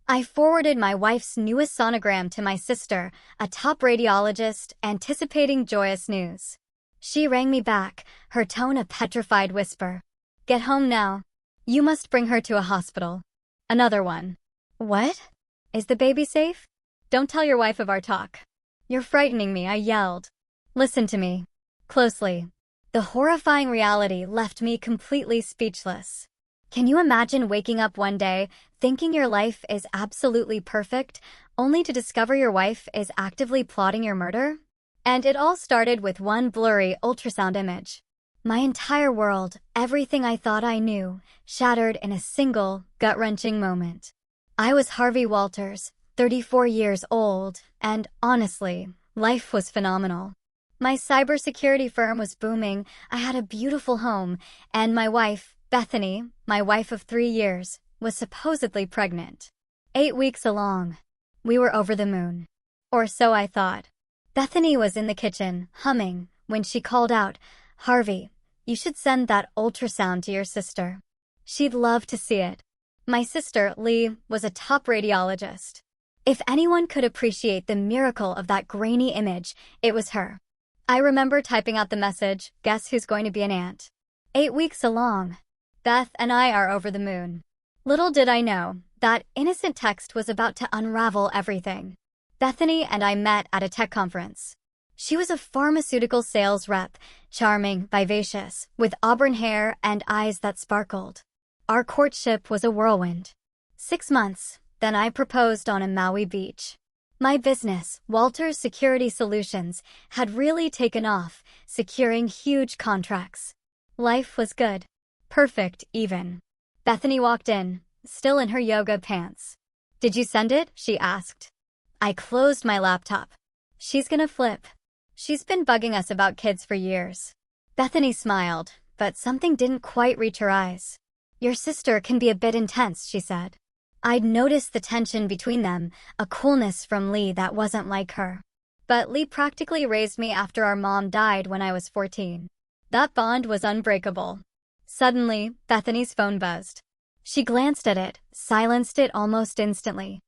I forwarded my wife's newest sonogram to my sister, a top radiologist, anticipating joyous news. She rang me back, her tone a petrified whisper. "Get home now. You must bring her to a hospital." Another one. "What? Is the baby safe? Don't tell your wife of our talk." "You're frightening me," I yelled. "Listen to me closely." The horrifying reality left me completely speechless. Can you imagine waking up one day, thinking your life is absolutely perfect, only to discover your wife is actively plotting your murder? And it all started with one blurry ultrasound image. My entire world, everything I thought I knew, shattered in a single, gut-wrenching moment. I was Harvey Walters, 34 years old, and honestly, life was phenomenal. My cybersecurity firm was booming, I had a beautiful home, and my wife, Bethany, my wife of 3 years, was supposedly pregnant. 8 weeks along. We were over the moon. Or so I thought. Bethany was in the kitchen, humming, when she called out, "Harvey, you should send that ultrasound to your sister. She'd love to see it." My sister, Lee, was a top radiologist. If anyone could appreciate the miracle of that grainy image, it was her. I remember typing out the message, "Guess who's going to be an aunt?" 8 weeks along. Beth and I are over the moon. Little did I know, that innocent text was about to unravel everything. Bethany and I met at a tech conference. She was a pharmaceutical sales rep, charming, vivacious, with auburn hair and eyes that sparkled. Our courtship was a whirlwind. 6 months, then I proposed on a Maui beach. My business, Walters Security Solutions, had really taken off, securing huge contracts. Life was good. Perfect, even. Bethany walked in, still in her yoga pants. "Did you send it?" she asked. I closed my laptop. She's gonna flip. She's been bugging us about kids for years. Bethany smiled, but something didn't quite reach her eyes. "Your sister can be a bit intense," she said. I'd noticed the tension between them, a coolness from Lee that wasn't like her. But Lee practically raised me after our mom died when I was 14. That bond was unbreakable. Suddenly, Bethany's phone buzzed. She glanced at it, silenced it almost instantly.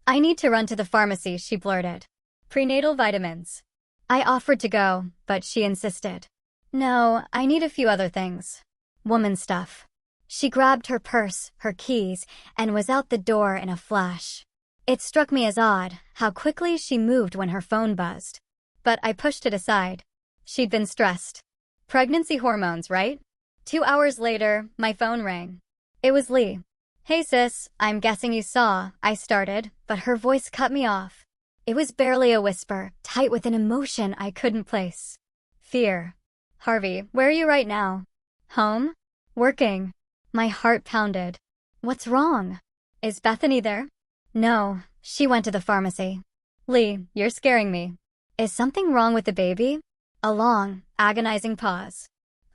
"I need to run to the pharmacy," she blurted. "Prenatal vitamins." I offered to go, but she insisted. "No, I need a few other things. Woman stuff." She grabbed her purse, her keys, and was out the door in a flash. It struck me as odd, how quickly she moved when her phone buzzed. But I pushed it aside. She'd been stressed. Pregnancy hormones, right? 2 hours later, my phone rang. It was Lee. "Hey sis, I'm guessing you saw," I started, but her voice cut me off. It was barely a whisper, tight with an emotion I couldn't place. Fear. "Harvey, where are you right now?" "Home? Working." My heart pounded. "What's wrong? Is Bethany there?" "No, she went to the pharmacy." "Lee, you're scaring me." "Is something wrong with the baby?" A long, agonizing pause.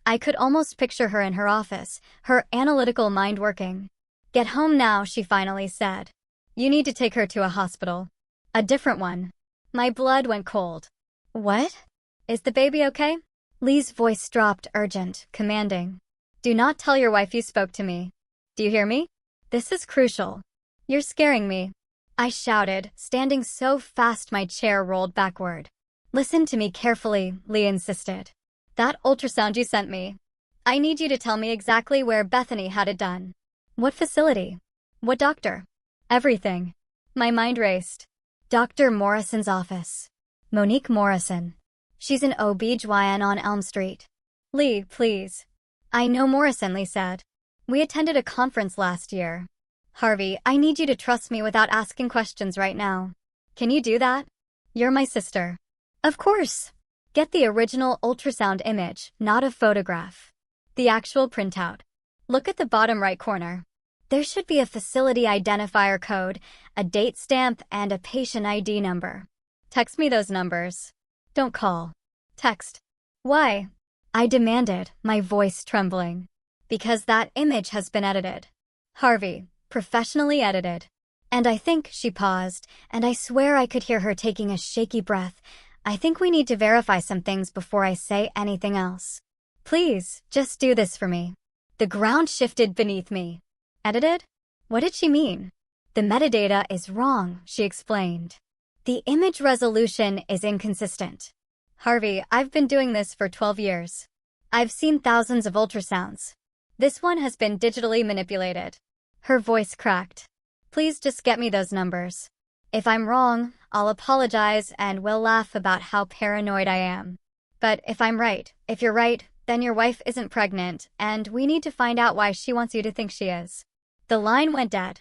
I could almost picture her in her office, her analytical mind working. "Get home now," she finally said. "You need to take her to a hospital. A different one." My blood went cold. "What? Is the baby okay?" Lee's voice dropped, urgent, commanding. "Do not tell your wife you spoke to me. Do you hear me? This is crucial. You're scaring me," I shouted, standing so fast my chair rolled backward. "Listen to me carefully," Lee insisted. "That ultrasound you sent me. I need you to tell me exactly where Bethany had it done. What facility? What doctor? Everything." My mind raced. "Dr. Morrison's office. Monique Morrison. She's an OB/GYN on Elm Street." "Lee, please." "I know Morrison," Lee said. "We attended a conference last year." "Harvey, I need you to trust me without asking questions right now. Can you do that? You're my sister." "Of course." "Get the original ultrasound image, not a photograph. The actual printout. Look at the bottom right corner. There should be a facility identifier code, a date stamp, and a patient ID number. Text me those numbers. Don't call. Text." "Why?" I demanded, my voice trembling. "Because that image has been edited. Harvey, professionally edited." And I think she paused, and I swear I could hear her taking a shaky breath. "I think we need to verify some things before I say anything else. Please, just do this for me." The ground shifted beneath me. Edited? What did she mean? The metadata is wrong, she explained. The image resolution is inconsistent. Harvey, I've been doing this for 12 years. I've seen thousands of ultrasounds. This one has been digitally manipulated. Her voice cracked. Please just get me those numbers. If I'm wrong, I'll apologize and we'll laugh about how paranoid I am. But if I'm right, if you're right, then your wife isn't pregnant, and we need to find out why she wants you to think she is. The line went dead.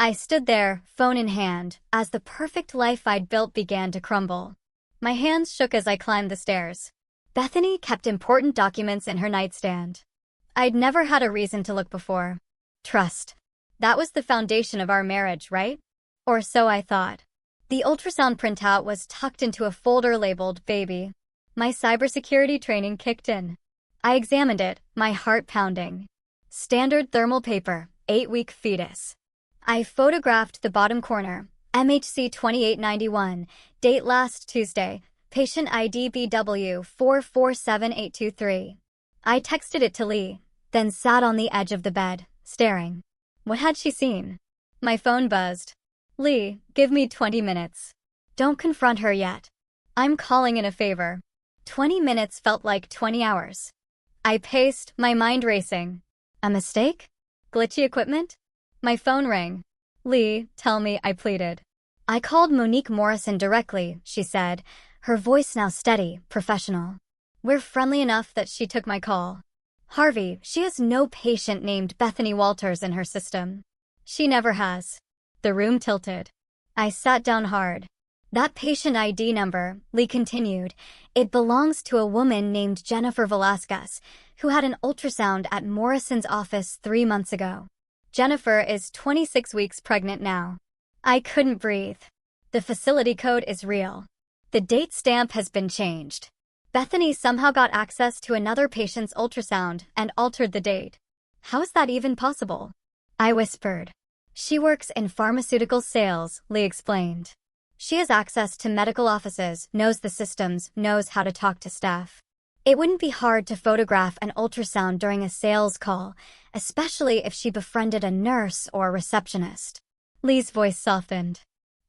I stood there, phone in hand, as the perfect life I'd built began to crumble. My hands shook as I climbed the stairs. Bethany kept important documents in her nightstand. I'd never had a reason to look before. Trust. That was the foundation of our marriage, right? Or so I thought. The ultrasound printout was tucked into a folder labeled Baby. My cybersecurity training kicked in. I examined it, my heart pounding. Standard thermal paper, 8-week fetus. I photographed the bottom corner, MHC 2891, date last Tuesday, patient ID BW447823. I texted it to Lee, then sat on the edge of the bed, staring. What had she seen? My phone buzzed. Lee, give me 20 minutes. Don't confront her yet. I'm calling in a favor. 20 minutes felt like 20 hours. I paced, my mind racing. A mistake? Glitchy equipment? My phone rang. Lee, tell me, I pleaded. I called Monique Morrison directly, she said, her voice now steady, professional. We're friendly enough that she took my call. Harvey, she has no patient named Bethany Walters in her system. She never has. The room tilted. I sat down hard. That patient ID number, Lee continued, it belongs to a woman named Jennifer Velasquez, who had an ultrasound at Morrison's office 3 months ago. Jennifer is 26 weeks pregnant now. I couldn't breathe. The facility code is real. The date stamp has been changed. Bethany somehow got access to another patient's ultrasound and altered the date. How is that even possible? I whispered. She works in pharmaceutical sales, Lee explained. She has access to medical offices, knows the systems, knows how to talk to staff. It wouldn't be hard to photograph an ultrasound during a sales call, especially if she befriended a nurse or a receptionist. Lee's voice softened.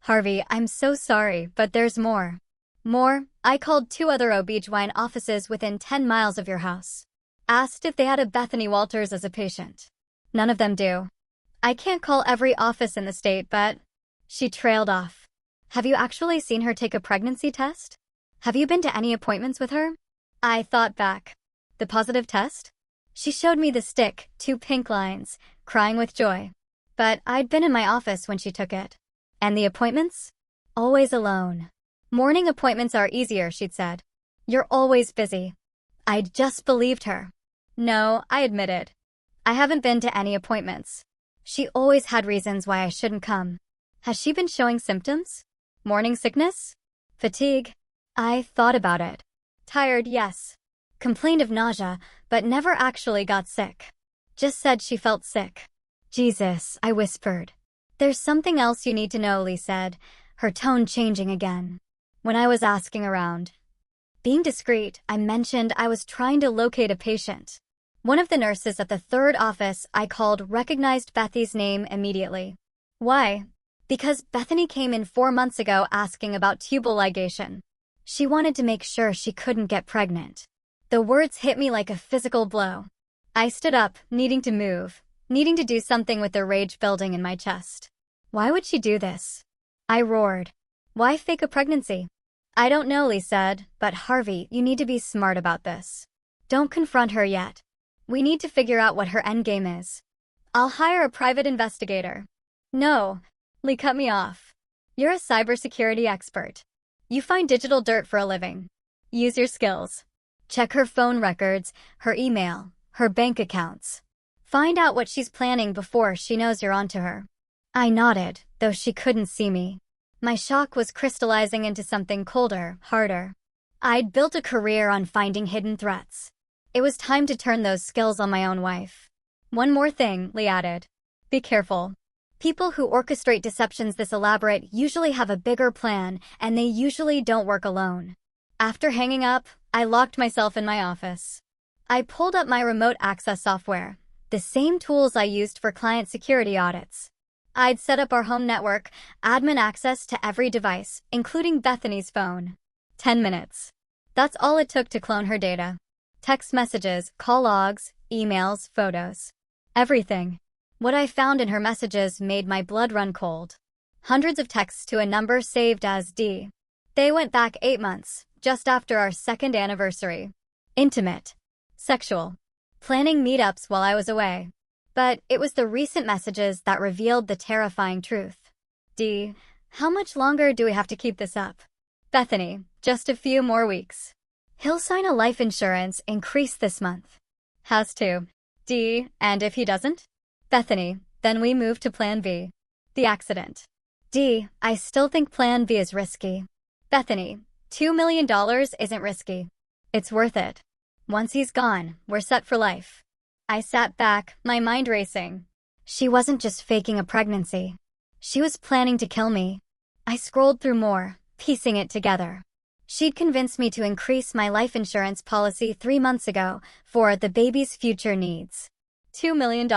Harvey, I'm so sorry, but there's more. More? I called 2 other OB/GYN offices within 10 miles of your house. Asked if they had a Bethany Walters as a patient. None of them do. I can't call every office in the state, but... She trailed off. Have you actually seen her take a pregnancy test? Have you been to any appointments with her? I thought back. The positive test? She showed me the stick, 2 pink lines, crying with joy. But I'd been in my office when she took it. And the appointments? Always alone. Morning appointments are easier, she'd said. You're always busy. I'd just believed her. No, I admitted. I haven't been to any appointments. She always had reasons why I shouldn't come. Has she been showing symptoms? Morning sickness? Fatigue? I thought about it. Tired, yes. Complained of nausea, but never actually got sick. Just said she felt sick. Jesus, I whispered. There's something else you need to know, Lee said, her tone changing again. When I was asking around. Being discreet, I mentioned I was trying to locate a patient. One of the nurses at the 3rd office I called recognized Bethy's name immediately. Why? Because Bethany came in 4 months ago asking about tubal ligation. She wanted to make sure she couldn't get pregnant. The words hit me like a physical blow. I stood up, needing to move, needing to do something with the rage building in my chest. Why would she do this? I roared. Why fake a pregnancy? I don't know, Lee said, but Harvey, you need to be smart about this. Don't confront her yet. We need to figure out what her endgame is. I'll hire a private investigator. No, Lee cut me off. You're a cybersecurity expert. You find digital dirt for a living. Use your skills. Check her phone records, her email, her bank accounts. Find out what she's planning before she knows you're onto her. I nodded, though she couldn't see me. My shock was crystallizing into something colder, harder. I'd built a career on finding hidden threats. It was time to turn those skills on my own wife. One more thing, Lee added. Be careful. People who orchestrate deceptions this elaborate usually have a bigger plan, and they usually don't work alone. After hanging up, I locked myself in my office. I pulled up my remote access software, the same tools I used for client security audits. I'd set up our home network, admin access to every device, including Bethany's phone. 10 minutes. That's all it took to clone her data. Text messages, call logs, emails, photos. Everything. What I found in her messages made my blood run cold. Hundreds of texts to a number saved as D. They went back 8 months, just after our second anniversary. Intimate. Sexual. Planning meetups while I was away. But it was the recent messages that revealed the terrifying truth. D. How much longer do we have to keep this up? Bethany. Just a few more weeks. He'll sign a life insurance increase this month. Has to. D. And if he doesn't? Bethany. Then we move to Plan B. The accident. D. I still think Plan B is risky. Bethany. $2 million isn't risky. It's worth it. Once he's gone, we're set for life. I sat back, my mind racing. She wasn't just faking a pregnancy. She was planning to kill me. I scrolled through more, piecing it together. She'd convinced me to increase my life insurance policy 3 months ago for the baby's future needs. $2 million.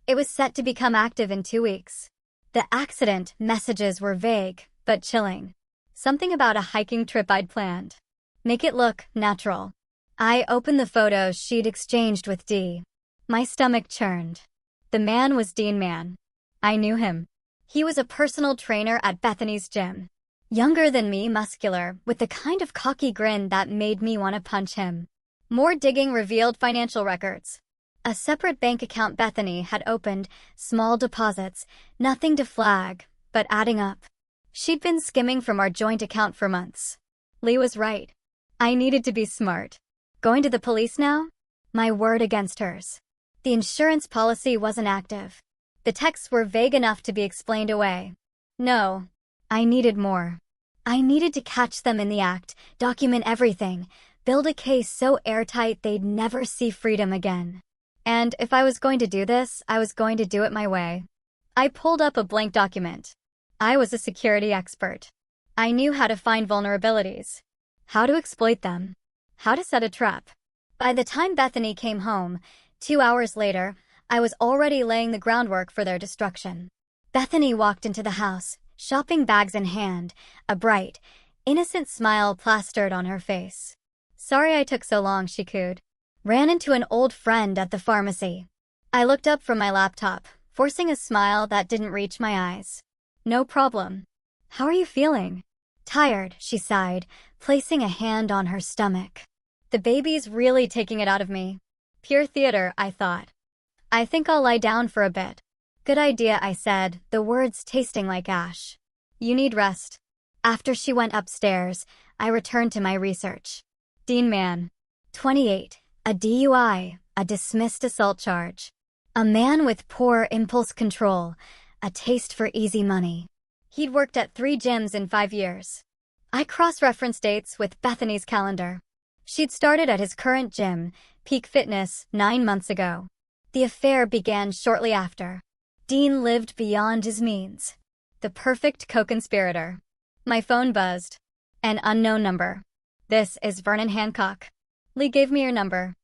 It was set to become active in 2 weeks. The accident messages were vague, but chilling. Something about a hiking trip I'd planned. Make it look natural. I opened the photos she'd exchanged with D. My stomach churned. The man was Dean Mann. I knew him. He was a personal trainer at Bethany's gym. Younger than me, muscular, with the kind of cocky grin that made me want to punch him. More digging revealed financial records. A separate bank account Bethany had opened, small deposits, nothing to flag, but adding up. She'd been skimming from our joint account for months. Lee was right. I needed to be smart. Going to the police now? My word against hers. The insurance policy wasn't active. The texts were vague enough to be explained away. No. I needed more. I needed to catch them in the act, document everything, build a case so airtight they'd never see freedom again. And if I was going to do this, I was going to do it my way. I pulled up a blank document. I was a security expert. I knew how to find vulnerabilities, how to exploit them, how to set a trap. By the time Bethany came home, 2 hours later, I was already laying the groundwork for their destruction. Bethany walked into the house, shopping bags in hand, a bright, innocent smile plastered on her face. Sorry I took so long, she cooed. Ran into an old friend at the pharmacy. I looked up from my laptop, forcing a smile that didn't reach my eyes. No problem. How are you feeling? Tired, she sighed, placing a hand on her stomach. The baby's really taking it out of me. Pure theater, I thought. I think I'll lie down for a bit. Good idea, I said, the words tasting like ash. You need rest. After she went upstairs, I returned to my research. Dean Mann. 28. A DUI, a dismissed assault charge. A man with poor impulse control, a taste for easy money. He'd worked at 3 gyms in 5 years. I cross-referenced dates with Bethany's calendar. She'd started at his current gym, Peak Fitness, 9 months ago. The affair began shortly after. Dean lived beyond his means. The perfect co-conspirator. My phone buzzed. An unknown number. This is Vernon Hancock. Lee gave me your number.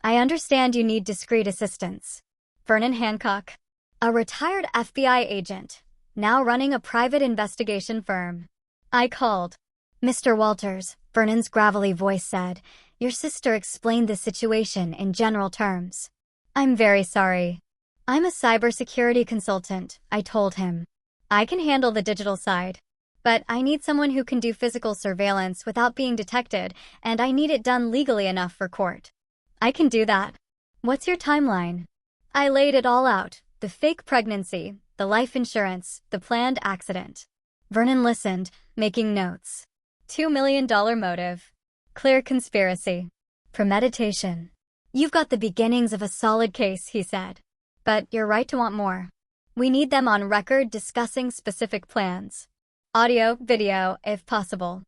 I understand you need discreet assistance. Vernon Hancock. A retired FBI agent, now running a private investigation firm. I called. Mr. Walters, Vernon's gravelly voice said, your sister explained the situation in general terms. I'm very sorry. I'm a cybersecurity consultant, I told him. I can handle the digital side. But I need someone who can do physical surveillance without being detected, and I need it done legally enough for court. I can do that. What's your timeline? I laid it all out, the fake pregnancy, the life insurance, the planned accident. Vernon listened, making notes. $2 million motive. Clear conspiracy. Premeditation. You've got the beginnings of a solid case, he said. But you're right to want more. We need them on record discussing specific plans. Audio, video, if possible.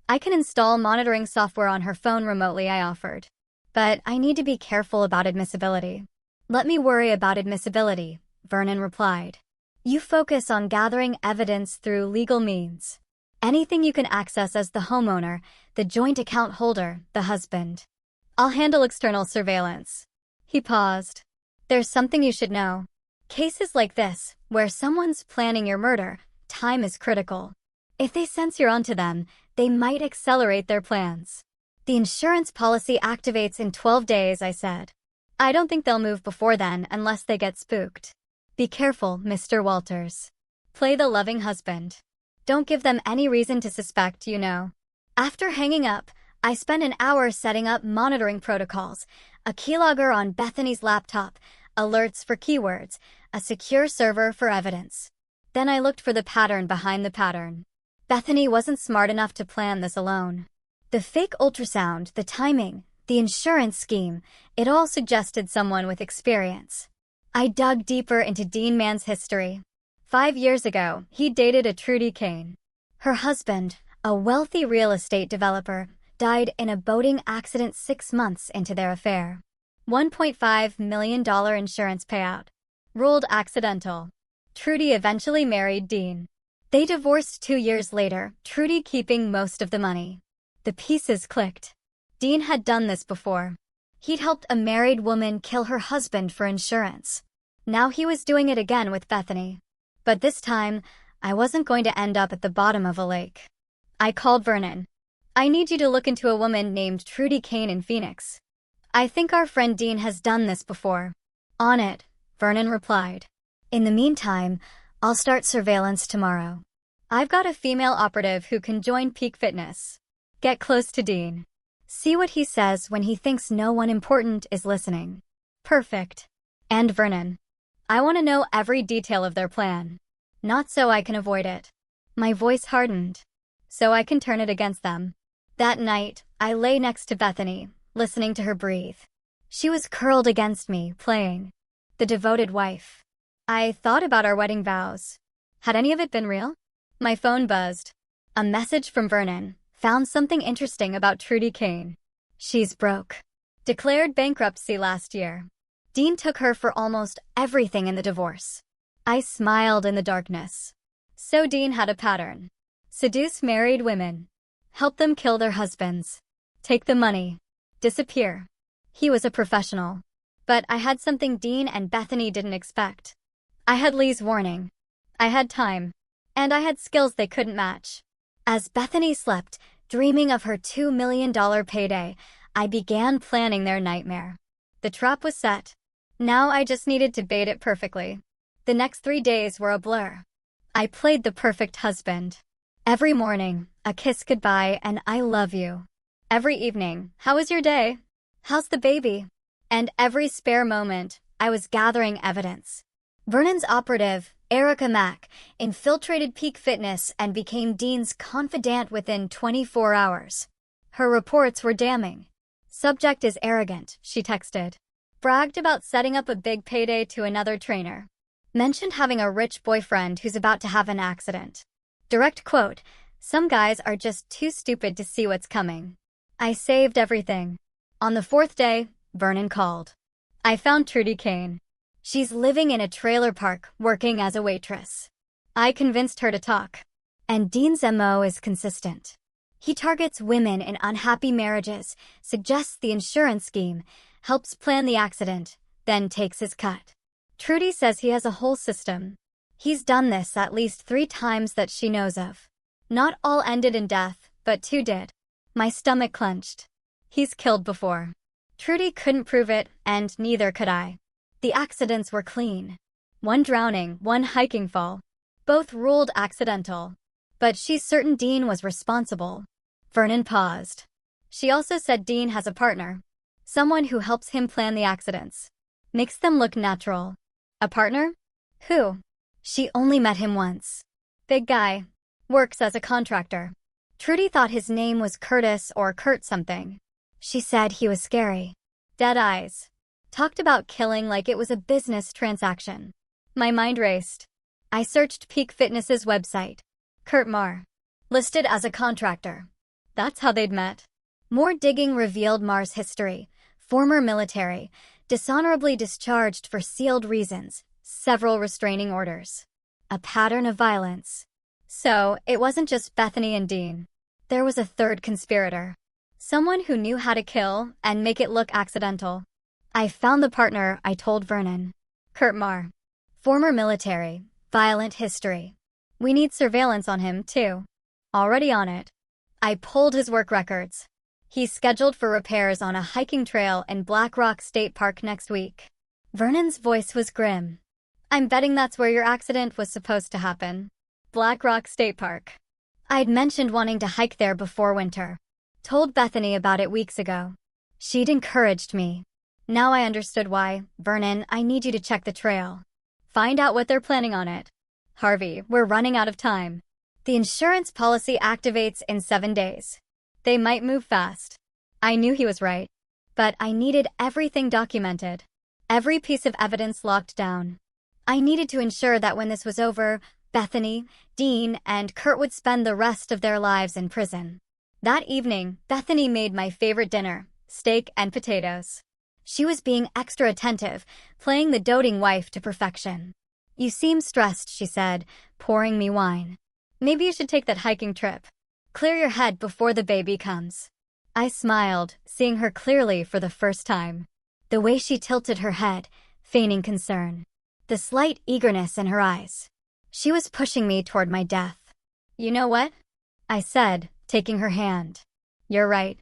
I can install monitoring software on her phone remotely, I offered. But I need to be careful about admissibility. Let me worry about admissibility, Vernon replied. You focus on gathering evidence through legal means. Anything you can access as the homeowner, the joint account holder, the husband. I'll handle external surveillance. He paused. There's something you should know. Cases like this, Where someone's planning your murder, time is critical. If they sense you're onto them, they might accelerate their plans. The insurance policy activates in 12 days, I said. I don't think they'll move before then unless they get spooked. Be careful, Mr. Walters. Play the loving husband. Don't give them any reason to suspect, you know. After hanging up, I spent an hour setting up monitoring protocols, a keylogger on Bethany's laptop, alerts for keywords, a secure server for evidence. Then I looked for the pattern behind the pattern. Bethany wasn't smart enough to plan this alone. The fake ultrasound, the timing, the insurance scheme, it all suggested someone with experience. I dug deeper into Dean Mann's history. 5 years ago, he dated a Trudy Kane. Her husband, a wealthy real estate developer, died in a boating accident 6 months into their affair. $1.5 million insurance payout. Ruled accidental. Trudy eventually married Dean. They divorced 2 years later, Trudy keeping most of the money. The pieces clicked. Dean had done this before. He'd helped a married woman kill her husband for insurance. Now he was doing it again with Bethany. But this time, I wasn't going to end up at the bottom of a lake. I called Vernon. I need you to look into a woman named Trudy Kane in Phoenix. I think our friend Dean has done this before. On it, Vernon replied. In the meantime, I'll start surveillance tomorrow. I've got a female operative who can join Peak Fitness. Get close to Dean. See what he says when he thinks no one important is listening. Perfect. And Vernon. I want to know every detail of their plan. Not so I can avoid it. My voice hardened. So I can turn it against them. That night, I lay next to Bethany, listening to her breathe. She was curled against me, playing the devoted wife. I thought about our wedding vows. Had any of it been real? My phone buzzed. A message from Vernon. Found something interesting about Trudy Kane. She's broke. Declared bankruptcy last year. Dean took her for almost everything in the divorce. I smiled in the darkness. So Dean had a pattern. Seduce married women. Help them kill their husbands. Take the money. Disappear. He was a professional. But I had something Dean and Bethany didn't expect. I had Lee's warning. I had time. And I had skills they couldn't match. As Bethany slept, dreaming of her $2 million payday, I began planning their nightmare. The trap was set. Now I just needed to bait it perfectly. The next 3 days were a blur. I played the perfect husband. Every morning, a kiss goodbye and I love you. Every evening, how was your day? How's the baby? And every spare moment, I was gathering evidence. Vernon's operative, Erica Mack, infiltrated Peak Fitness and became Dean's confidant within 24 hours. Her reports were damning. Subject is arrogant, she texted. Bragged about setting up a big payday to another trainer. Mentioned having a rich boyfriend who's about to have an accident. Direct quote, some guys are just too stupid to see what's coming. I saved everything. On the 4th day, Vernon called. I found Trudy Kane. She's living in a trailer park, working as a waitress. I convinced her to talk. And Dean's MO is consistent. He targets women in unhappy marriages, suggests the insurance scheme, helps plan the accident, then takes his cut. Trudy says he has a whole system. He's done this at least 3 times that she knows of. Not all ended in death, but 2 did. My stomach clenched. He's killed before. Trudy couldn't prove it, and neither could I. The accidents were clean. 1 drowning, 1 hiking fall. Both ruled accidental. But she's certain Dean was responsible. Vernon paused. She also said Dean has a partner. Someone who helps him plan the accidents. Makes them look natural. A partner? Who? She only met him once. Big guy. Works as a contractor. Trudy thought his name was Curtis or Kurt something. She said he was scary. Dead eyes. Talked about killing like it was a business transaction. My mind raced. I searched Peak Fitness's website. Kurt Marr. Listed as a contractor. That's how they'd met. More digging revealed Marr's history. Former military. Dishonorably discharged for sealed reasons. Several restraining orders. A pattern of violence. So, it wasn't just Bethany and Dean. There was a 3rd conspirator. Someone who knew how to kill and make it look accidental. I found the partner, I told Vernon. Kurt Marr. Former military, Violent history. We need surveillance on him, too. Already on it. I pulled his work records. He's scheduled for repairs on a hiking trail in Black Rock State Park next week. Vernon's voice was grim. I'm betting that's where your accident was supposed to happen. Black Rock State Park. I'd mentioned wanting to hike there before winter. Told Bethany about it weeks ago. She'd encouraged me. Now I understood why. Vernon, I need you to check the trail. Find out what they're planning on it. Harvey, we're running out of time. The insurance policy activates in 7 days. They might move fast. I knew he was right. But I needed everything documented. Every piece of evidence locked down. I needed to ensure that when this was over, Bethany, Dean, and Kurt would spend the rest of their lives in prison. That evening, Bethany made my favorite dinner, steak and potatoes. She was being extra attentive, playing the doting wife to perfection. You seem stressed, she said, pouring me wine. Maybe you should take that hiking trip. Clear your head before the baby comes. I smiled, seeing her clearly for the first time. The way she tilted her head, feigning concern. The slight eagerness in her eyes. She was pushing me toward my death. You know what? I said, taking her hand. You're right.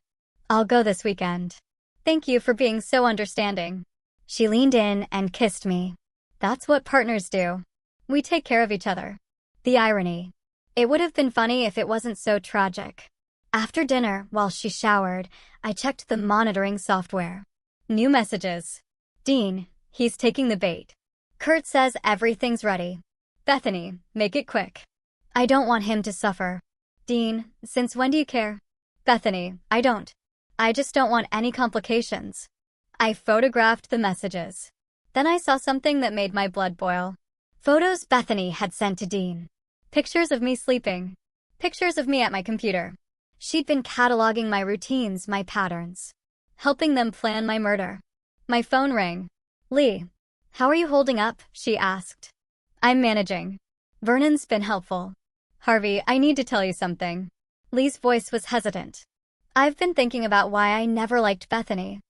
I'll go this weekend. Thank you for being so understanding. She leaned in and kissed me. That's what partners do. We take care of each other. The irony. It would have been funny if it wasn't so tragic. After dinner, while she showered, I checked the monitoring software. New messages. Dean, he's taking the bait. Kurt says everything's ready. Bethany, make it quick. I don't want him to suffer. Dean, since when do you care? Bethany, I don't. I just don't want any complications. I photographed the messages. Then I saw something that made my blood boil. Photos Bethany had sent to Dean. Pictures of me sleeping. Pictures of me at my computer. She'd been cataloging my routines, my patterns. Helping them plan my murder. My phone rang. Lee, how are you holding up? She asked. I'm managing. Vernon's been helpful. Harvey, I need to tell you something. Lee's voice was hesitant. I've been thinking about why I never liked Bethany.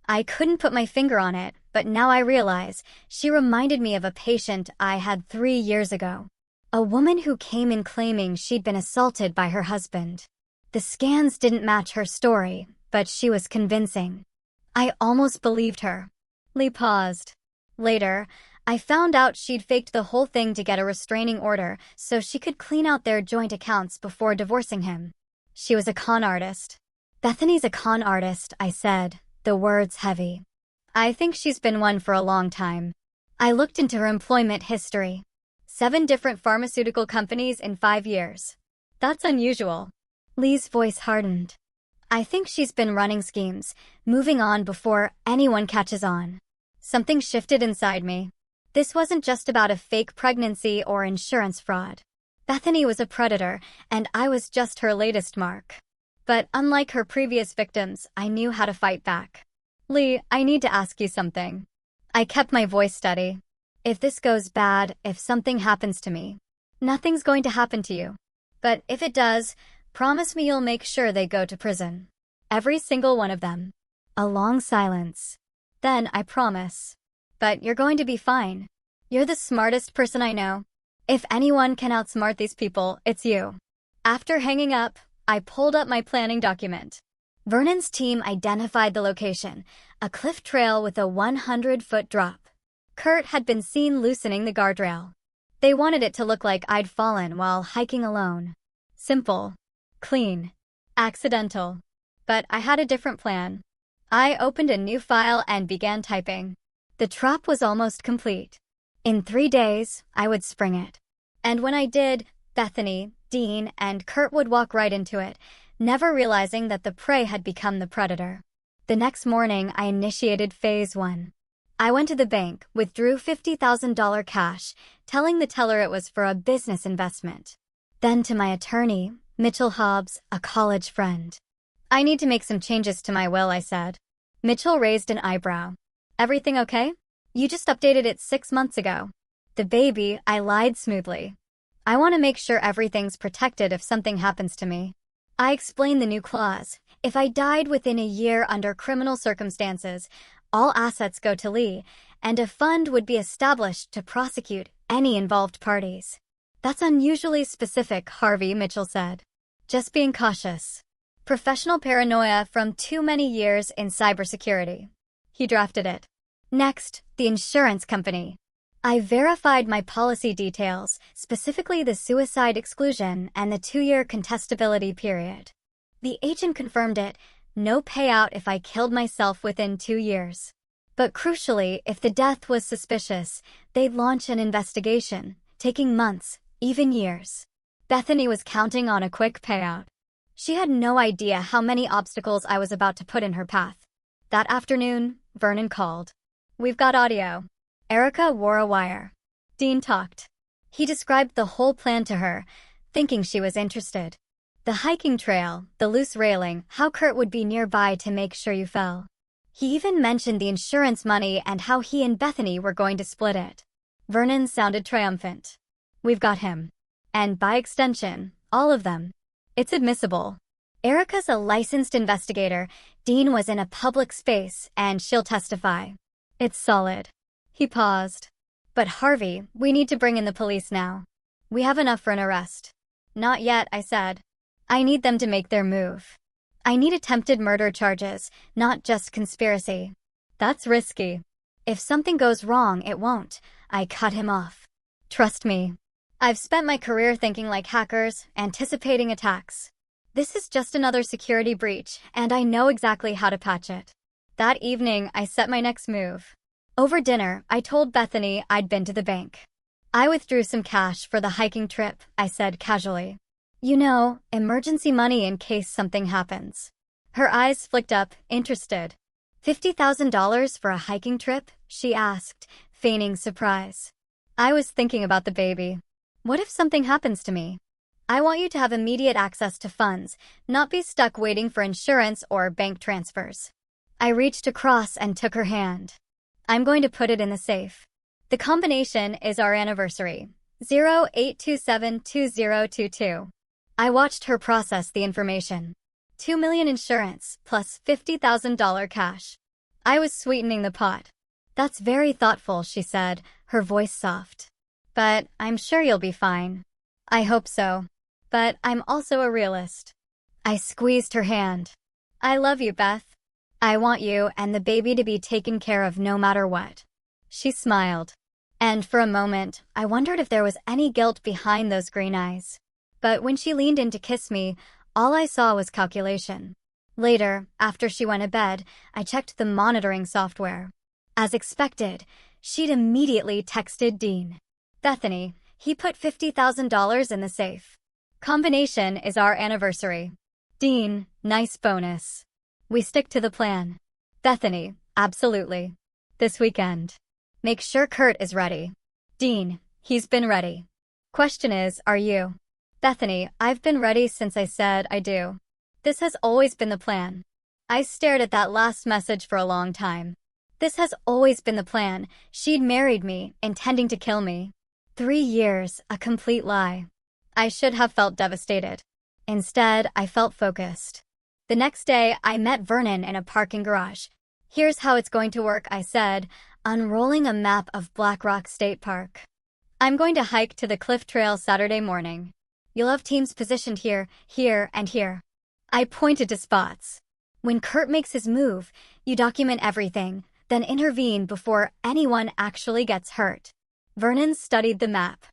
I couldn't put my finger on it, but now I realize she reminded me of a patient I had 3 years ago. A woman who came in claiming she'd been assaulted by her husband. The scans didn't match her story, but she was convincing. I almost believed her. Lee paused. Later, I found out she'd faked the whole thing to get a restraining order so she could clean out their joint accounts before divorcing him. She was a con artist. Bethany's a con artist, I said, the words heavy. I think she's been one for a long time. I looked into her employment history. 7 different pharmaceutical companies in 5 years. That's unusual. Lee's voice hardened. I think she's been running schemes, moving on before anyone catches on. Something shifted inside me. This wasn't just about a fake pregnancy or insurance fraud. Bethany was a predator, and I was just her latest mark. But unlike her previous victims, I knew how to fight back. Lee, I need to ask you something. I kept my voice steady. If this goes bad, if something happens to me, nothing's going to happen to you. But if it does, promise me you'll make sure they go to prison. Every single one of them. A long silence. Then I promise. But you're going to be fine. You're the smartest person I know. If anyone can outsmart these people, it's you. After hanging up, I pulled up my planning document. Vernon's team identified the location, a cliff trail with a 100-foot drop. Kurt had been seen loosening the guardrail. They wanted it to look like I'd fallen while hiking alone. Simple. Clean. Accidental. But I had a different plan. I opened a new file and began typing. The trap was almost complete. In 3 days, I would spring it. And when I did, Bethany, Dean, and Kurt would walk right into it, never realizing that the prey had become the predator. The next morning, I initiated phase 1. I went to the bank, withdrew $50,000 cash, telling the teller it was for a business investment. Then to my attorney, Mitchell Hobbs, a college friend. I need to make some changes to my will, I said. Mitchell raised an eyebrow. Everything okay? You just updated it 6 months ago. The baby, I lied smoothly. I want to make sure everything's protected if something happens to me. I explained the new clause. If I died within a year under criminal circumstances, all assets go to Lee, and a fund would be established to prosecute any involved parties. That's unusually specific, Harvey Mitchell said. Just being cautious. Professional paranoia from too many years in cybersecurity. He drafted it. Next, the insurance company. I verified my policy details, specifically the suicide exclusion and the 2-year contestability period. The agent confirmed it, no payout if I killed myself within 2 years. But crucially, if the death was suspicious, they'd launch an investigation, taking months, even years. Bethany was counting on a quick payout. She had no idea how many obstacles I was about to put in her path. That afternoon, Vernon called. We've got audio. Erica wore a wire. Dean talked. He described the whole plan to her, thinking she was interested. The hiking trail, the loose railing, how Kurt would be nearby to make sure you fell. He even mentioned the insurance money and how he and Bethany were going to split it. Vernon sounded triumphant. We've got him. And by extension, all of them. It's admissible. Erica's a licensed investigator, Dean was in a public space, and she'll testify. It's solid. He paused. But Harvey, we need to bring in the police now. We have enough for an arrest. Not yet, I said. I need them to make their move. I need attempted murder charges, not just conspiracy. That's risky. If something goes wrong, it won't. I cut him off. Trust me. I've spent my career thinking like hackers, anticipating attacks. This is just another security breach, and I know exactly how to patch it. That evening, I set my next move. Over dinner, I told Bethany I'd been to the bank. I withdrew some cash for the hiking trip, I said casually. You know, emergency money in case something happens. Her eyes flicked up, interested. $50,000 for a hiking trip? She asked, feigning surprise. I was thinking about the baby. What if something happens to me? I want you to have immediate access to funds, not be stuck waiting for insurance or bank transfers. I reached across and took her hand. I'm going to put it in the safe. The combination is our anniversary, 08272022. I watched her process the information. $2 million insurance plus $50,000 cash. I was sweetening the pot. That's very thoughtful, she said, her voice soft. But I'm sure you'll be fine. I hope so. But I'm also a realist. I squeezed her hand. I love you, Beth. I want you and the baby to be taken care of no matter what. She smiled. And for a moment, I wondered if there was any guilt behind those green eyes. But when she leaned in to kiss me, all I saw was calculation. Later, after she went to bed, I checked the monitoring software. As expected, she'd immediately texted Dean. Bethany, he put $50,000 in the safe. Combination is our anniversary. Dean, nice bonus. We stick to the plan. Bethany, absolutely. This weekend. Make sure Kurt is ready. Dean, he's been ready. Question is, are you? Bethany, I've been ready since I said I do. This has always been the plan. I stared at that last message for a long time. This has always been the plan. She'd married me, intending to kill me. 3 years, a complete lie. I should have felt devastated. Instead, I felt focused. The next day, I met Vernon in a parking garage. Here's how it's going to work, I said, unrolling a map of Black Rock State Park. I'm going to hike to the cliff trail Saturday morning. You'll have teams positioned here, here, and here. I pointed to spots. When Kurt makes his move, you document everything, then intervene before anyone actually gets hurt. Vernon studied the map.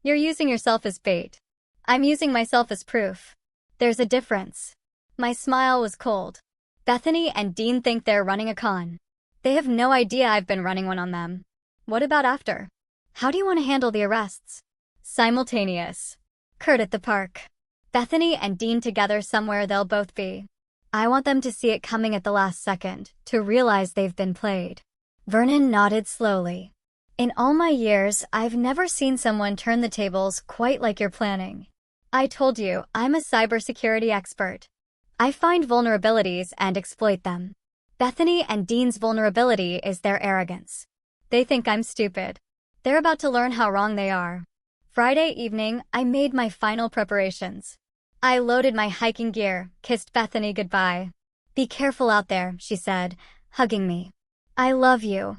You're using yourself as bait. I'm using myself as proof. There's a difference. My smile was cold. Bethany and Dean think they're running a con. They have no idea I've been running one on them. What about after? How do you want to handle the arrests? Simultaneous. Kurt at the park. Bethany and Dean together somewhere they'll both be. I want them to see it coming at the last second, to realize they've been played. Vernon nodded slowly. In all my years, I've never seen someone turn the tables quite like you're planning. I told you, I'm a cybersecurity expert. I find vulnerabilities and exploit them. Bethany and Dean's vulnerability is their arrogance. They think I'm stupid. They're about to learn how wrong they are. Friday evening, I made my final preparations. I loaded my hiking gear, kissed Bethany goodbye. Be careful out there, she said, hugging me. I love you.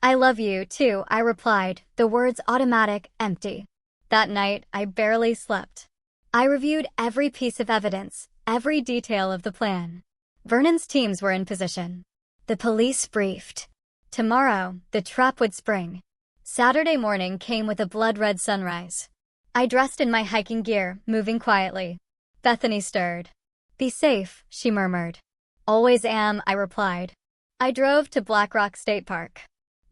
I love you, too, I replied, the words automatic, empty. That night, I barely slept. I reviewed every piece of evidence, every detail of the plan. Vernon's teams were in position. The police briefed. Tomorrow, the trap would spring. Saturday morning came with a blood-red sunrise. I dressed in my hiking gear, moving quietly. Bethany stirred. Be safe, she murmured. Always am, I replied. I drove to Black Rock State Park.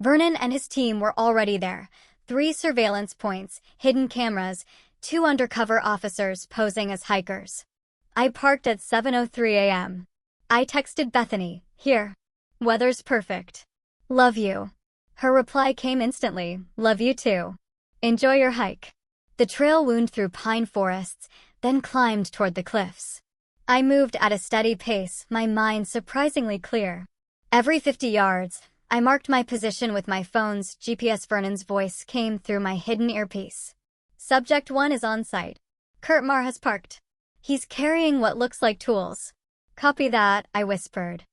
Vernon and his team were already there. 3 surveillance points, hidden cameras, 2 undercover officers posing as hikers. I parked at 7:03 a.m. I texted Bethany, here. Weather's perfect. Love you. Her reply came instantly, love you too. Enjoy your hike. The trail wound through pine forests, then climbed toward the cliffs. I moved at a steady pace, my mind surprisingly clear. Every 50 yards, I marked my position with my phone's GPS. Vernon's voice came through my hidden earpiece. Subject 1 is on site. Kurt Marr has parked. He's carrying what looks like tools. Copy that, I whispered.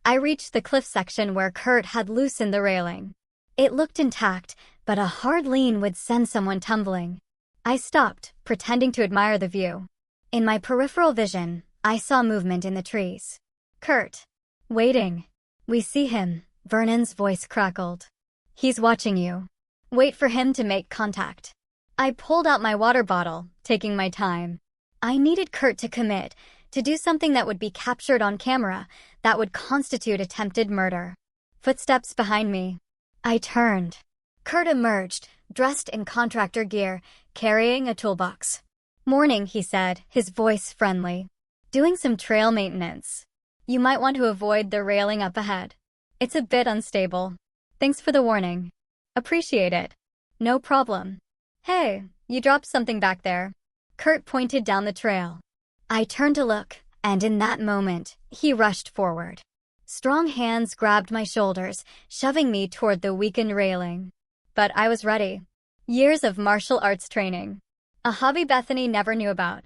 I reached the cliff section where Kurt had loosened the railing. It looked intact, but a hard lean would send someone tumbling. I stopped, pretending to admire the view. In my peripheral vision, I saw movement in the trees. Kurt. Waiting. We see him, Vernon's voice crackled. He's watching you. Wait for him to make contact. I pulled out my water bottle, taking my time. I needed Kurt to commit, to do something that would be captured on camera, that would constitute attempted murder. Footsteps behind me. I turned. Kurt emerged, dressed in contractor gear, carrying a toolbox. Morning, he said, his voice friendly. Doing some trail maintenance. You might want to avoid the railing up ahead. It's a bit unstable. Thanks for the warning. Appreciate it. No problem. Hey, you dropped something back there. Kurt pointed down the trail. I turned to look, and in that moment, he rushed forward. Strong hands grabbed my shoulders, shoving me toward the weakened railing. But I was ready. Years of martial arts training. A hobby Bethany never knew about.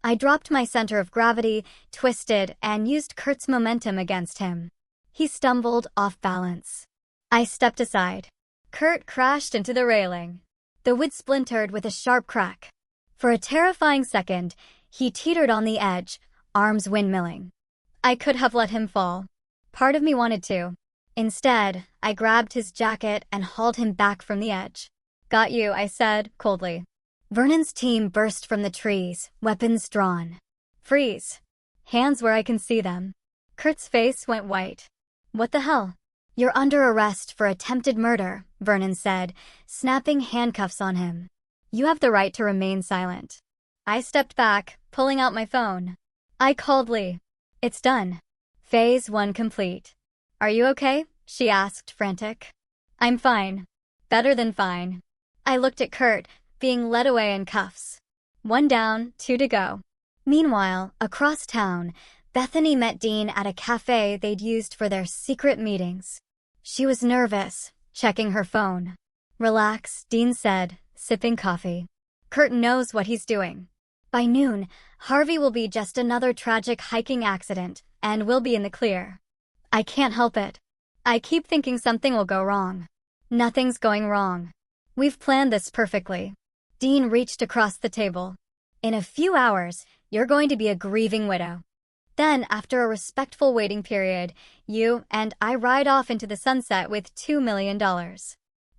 I dropped my center of gravity, twisted, and used Kurt's momentum against him. He stumbled off balance. I stepped aside. Kurt crashed into the railing. The wood splintered with a sharp crack. For a terrifying second, he teetered on the edge, arms windmilling. I could have let him fall. Part of me wanted to. Instead, I grabbed his jacket and hauled him back from the edge. Got you, I said, coldly. Vernon's team burst from the trees, weapons drawn. Freeze. Hands where I can see them. Kurt's face went white. What the hell? You're under arrest for attempted murder, Vernon said, snapping handcuffs on him. You have the right to remain silent. I stepped back, pulling out my phone. I called Lee. It's done. Phase 1 complete. Are you okay? She asked, frantic. I'm fine. Better than fine. I looked at Kurt, being led away in cuffs. 1 down, 2 to go. Meanwhile, across town, Bethany met Dean at a cafe they'd used for their secret meetings. She was nervous, checking her phone. Relax, Dean said, sipping coffee. Kurt knows what he's doing. By noon, Harvey will be just another tragic hiking accident, and we'll be in the clear. I can't help it. I keep thinking something will go wrong. Nothing's going wrong. We've planned this perfectly. Dean reached across the table. In a few hours, you're going to be a grieving widow. Then, after a respectful waiting period, you and I ride off into the sunset with $2 million.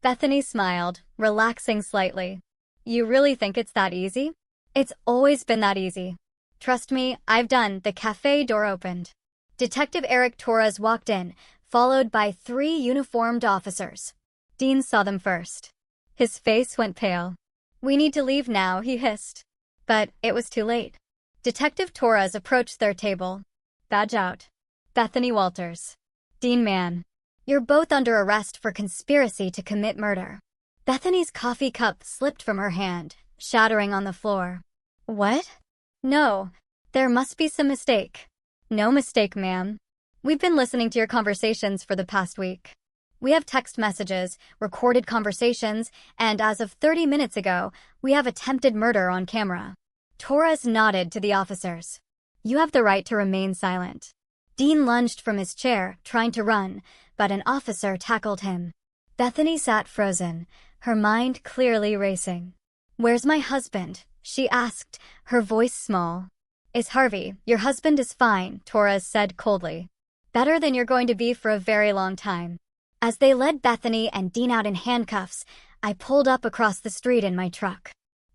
Bethany smiled, relaxing slightly. You really think it's that easy? It's always been that easy. Trust me, I've done. The cafe door opened. Detective Eric Torres walked in, followed by 3 uniformed officers. Dean saw them first. His face went pale. We need to leave now, he hissed. But it was too late. Detective Torres approached their table. Badge out. Bethany Walters. Dean Mann. You're both under arrest for conspiracy to commit murder. Bethany's coffee cup slipped from her hand, shattering on the floor. What? No. There must be some mistake. No mistake, ma'am. We've been listening to your conversations for the past week. We have text messages, recorded conversations, and as of 30 minutes ago, we have attempted murder on camera. Torres nodded to the officers. You have the right to remain silent. Dean lunged from his chair, trying to run, but an officer tackled him. Bethany sat frozen, her mind clearly racing. "Where's my husband?" she asked, her voice small. "Is Harvey, your husband is fine," Torres said coldly. "Better than you're going to be for a very long time." As they led Bethany and Dean out in handcuffs, I pulled up across the street in my truck.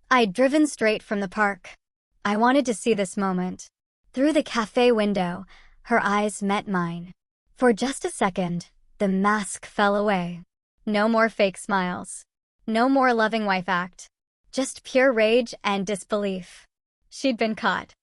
I'd driven straight from the park. I wanted to see this moment. Through the cafe window, her eyes met mine. For just a second, the mask fell away. No more fake smiles. No more loving wife act. Just pure rage and disbelief. She'd been caught.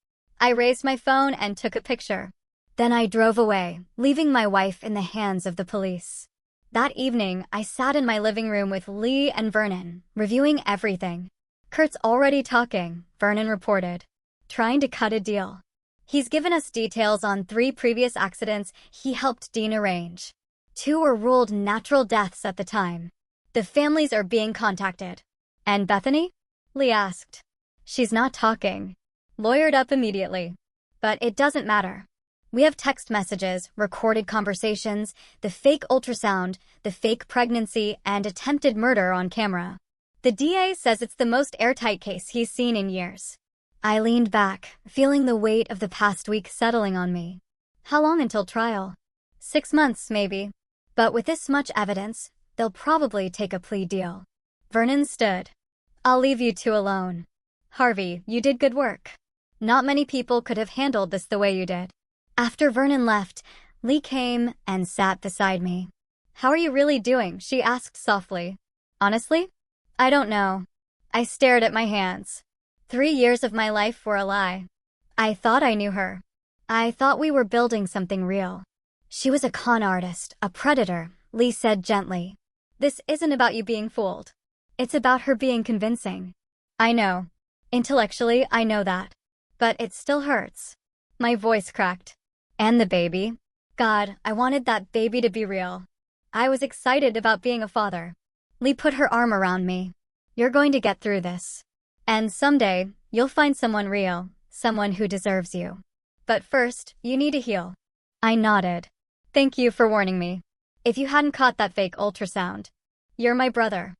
I raised my phone and took a picture. Then I drove away, leaving my wife in the hands of the police. That evening, I sat in my living room with Lee and Vernon, reviewing everything. "Kurt's already talking," Vernon reported. "Trying to cut a deal. He's given us details on 3 previous accidents he helped Dean arrange. 2 were ruled natural deaths at the time. The families are being contacted." "And Bethany?" Lee asked. "She's not talking." Lawyered up immediately. "But it doesn't matter. We have text messages, recorded conversations, the fake ultrasound, the fake pregnancy, and attempted murder on camera. The DA says it's the most airtight case he's seen in years." I leaned back, feeling the weight of the past week settling on me. How long until trial? 6 months, maybe. But with this much evidence, they'll probably take a plea deal. Vernon stood. "I'll leave you 2 alone. Harvey, you did good work. Not many people could have handled this the way you did." After Vernon left, Lee came and sat beside me. "How are you really doing?" she asked softly. "Honestly? I don't know." I stared at my hands. 3 years of my life were a lie. I thought I knew her. I thought we were building something real. "She was a con artist, a predator," Lee said gently. "This isn't about you being fooled. It's about her being convincing." "I know. Intellectually, I know that. But it still hurts." My voice cracked. "And the baby? God, I wanted that baby to be real. I was excited about being a father." Lee put her arm around me. "You're going to get through this. And someday, you'll find someone real, someone who deserves you. But first, you need to heal." I nodded. "Thank you for warning me. If you hadn't caught that fake ultrasound, you're my brother.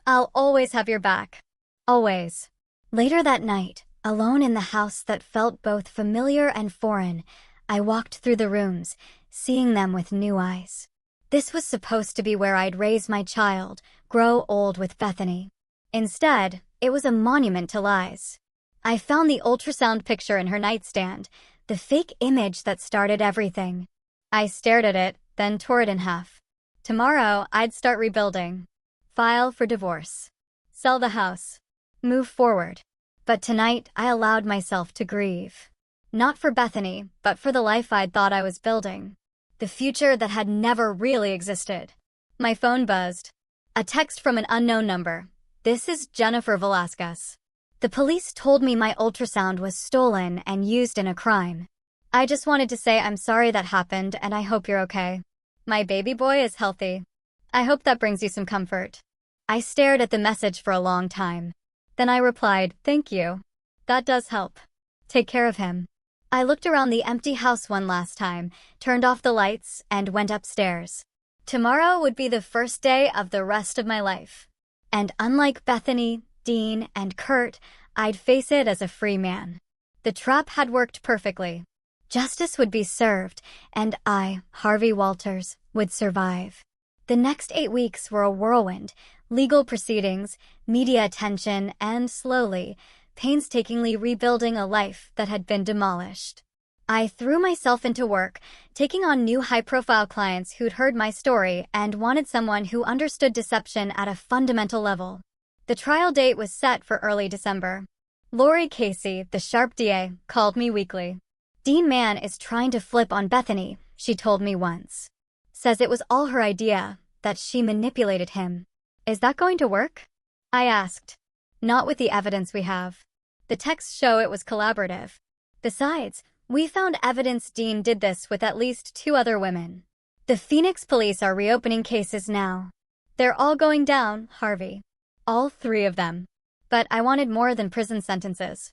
I'll always have your back. Always." Later that night, alone in the house that felt both familiar and foreign, I walked through the rooms, seeing them with new eyes. This was supposed to be where I'd raise my child, grow old with Bethany. Instead, it was a monument to lies. I found the ultrasound picture in her nightstand, the fake image that started everything. I stared at it, then tore it in half. Tomorrow, I'd start rebuilding. File for divorce. Sell the house. Move forward. But tonight, I allowed myself to grieve. Not for Bethany, but for the life I'd thought I was building. The future that had never really existed. My phone buzzed. A text from an unknown number. "This is Jennifer Velasquez. The police told me my ultrasound was stolen and used in a crime. I just wanted to say I'm sorry that happened and I hope you're okay. My baby boy is healthy. I hope that brings you some comfort." I stared at the message for a long time. Then I replied, "Thank you. That does help. Take care of him." I looked around the empty house one last time, turned off the lights, and went upstairs. Tomorrow would be the first day of the rest of my life. And unlike Bethany, Dean, and Kurt, I'd face it as a free man. The trap had worked perfectly. Justice would be served, and I, Harvey Walters, would survive. The next 8 weeks were a whirlwind, legal proceedings, media attention, and slowly, painstakingly rebuilding a life that had been demolished. I threw myself into work, taking on new high-profile clients who'd heard my story and wanted someone who understood deception at a fundamental level. The trial date was set for early December. Lori Casey, the sharp DA, called me weekly. "Dean Mann is trying to flip on Bethany," she told me once. "Says it was all her idea, that she manipulated him. Is that going to work?" I asked. "Not with the evidence we have. The texts show it was collaborative. Besides, we found evidence Dean did this with at least 2 other women. The Phoenix police are reopening cases now. They're all going down, Harvey. All 3 of them. But I wanted more than prison sentences.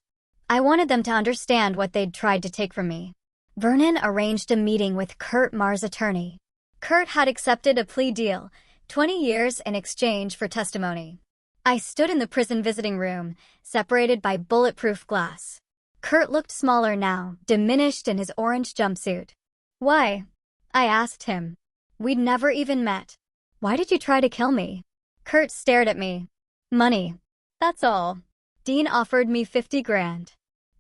I wanted them to understand what they'd tried to take from me." Vernon arranged a meeting with Kurt Marr's attorney. Kurt had accepted a plea deal, 20 years in exchange for testimony. I stood in the prison visiting room, separated by bulletproof glass. Kurt looked smaller now, diminished in his orange jumpsuit. Why? I asked him. We'd never even met. Why did you try to kill me? Kurt stared at me. Money. That's all. Dean offered me 50 grand.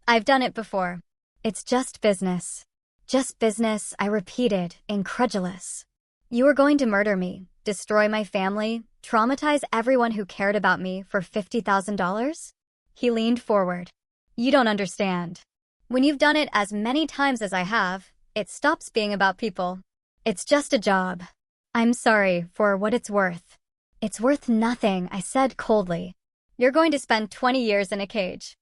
I've done it before. It's just business. Just business, I repeated, incredulous. You were going to murder me, destroy my family, traumatize everyone who cared about me for $50,000? He leaned forward. You don't understand. When you've done it as many times as I have, it stops being about people. It's just a job. I'm sorry for what it's worth. It's worth nothing, I said coldly. You're going to spend 20 years in a cage.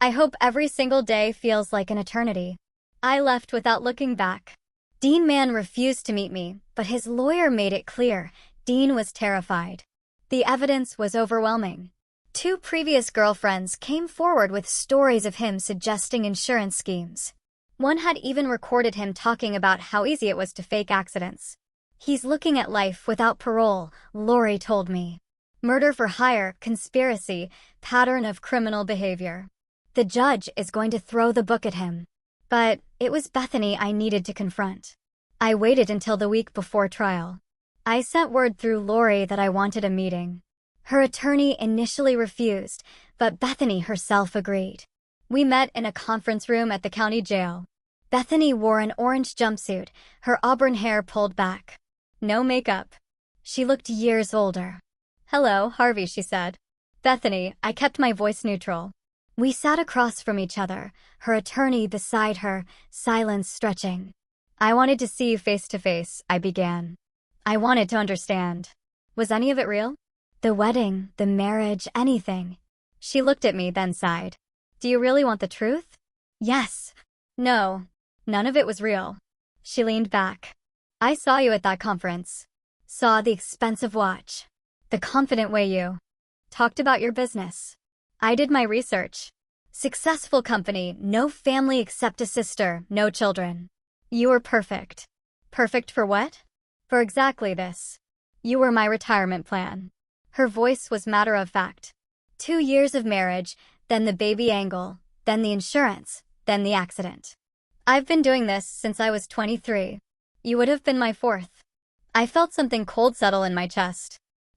I hope every single day feels like an eternity. I left without looking back. Dean Mann refused to meet me, but his lawyer made it clear Dean was terrified. The evidence was overwhelming. 2 previous girlfriends came forward with stories of him suggesting insurance schemes. One had even recorded him talking about how easy it was to fake accidents. He's looking at life without parole, Lori told me. Murder for hire, conspiracy, pattern of criminal behavior. The judge is going to throw the book at him. But it was Bethany I needed to confront. I waited until the week before trial. I sent word through Lori that I wanted a meeting. Her attorney initially refused, but Bethany herself agreed. We met in a conference room at the county jail. Bethany wore an orange jumpsuit, her auburn hair pulled back. No makeup. She looked years older. Hello, Harvey, she said. Bethany, I kept my voice neutral. We sat across from each other, her attorney beside her, silence stretching. I wanted to see you face to face, I began. I wanted to understand. Was any of it real? The wedding, the marriage, anything. She looked at me, then sighed. Do you really want the truth? Yes. No. None of it was real. She leaned back. I saw you at that conference. Saw the expensive watch. The confident way you talked about your business. I did my research. Successful company, no family except a sister, no children. You were perfect. Perfect for what? For exactly this. You were my retirement plan. Her voice was matter of fact. 2 years of marriage, then the baby angle, then the insurance, then the accident. I've been doing this since I was 23. You would have been my 4th. I felt something cold settle in my chest.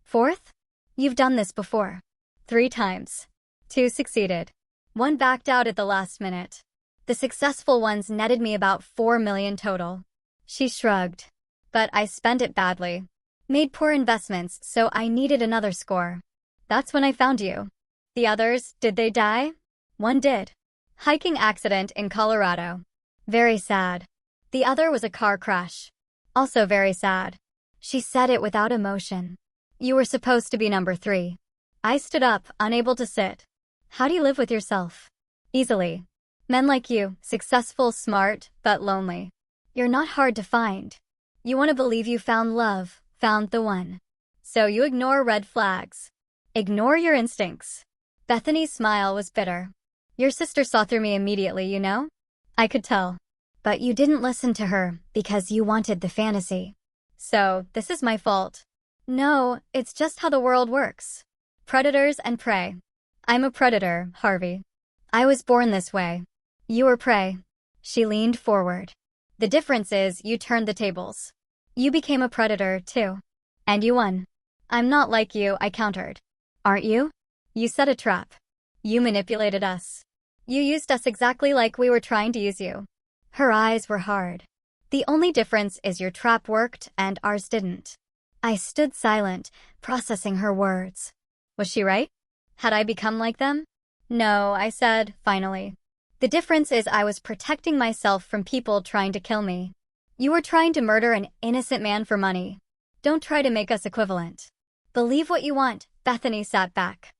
4th? You've done this before. 3 times. 2 succeeded. 1 backed out at the last minute. The successful ones netted me about $4 million total. She shrugged. But I spent it badly. Made poor investments, so I needed another score. That's when I found you. The others, did they die? One did. Hiking accident in Colorado. Very sad. The other was a car crash. Also very sad. She said it without emotion. You were supposed to be number 3. I stood up, unable to sit. How do you live with yourself? Easily. Men like you, successful, smart, but lonely. You're not hard to find. You want to believe you found love, found the one. So you ignore red flags. Ignore your instincts. Bethany's smile was bitter. Your sister saw through me immediately, you know? I could tell. But you didn't listen to her because you wanted the fantasy. So, this is my fault. No, it's just how the world works. Predators and prey. I'm a predator, Harvey. I was born this way. You were prey. She leaned forward. The difference is you turned the tables. You became a predator, too. And you won. I'm not like you, I countered. Aren't you? You set a trap. You manipulated us. You used us exactly like we were trying to use you. Her eyes were hard. The only difference is your trap worked and ours didn't. I stood silent, processing her words. Was she right? Had I become like them? No, I said, finally. The difference is I was protecting myself from people trying to kill me. You were trying to murder an innocent man for money. Don't try to make us equivalent. Believe what you want, Bethany sat back.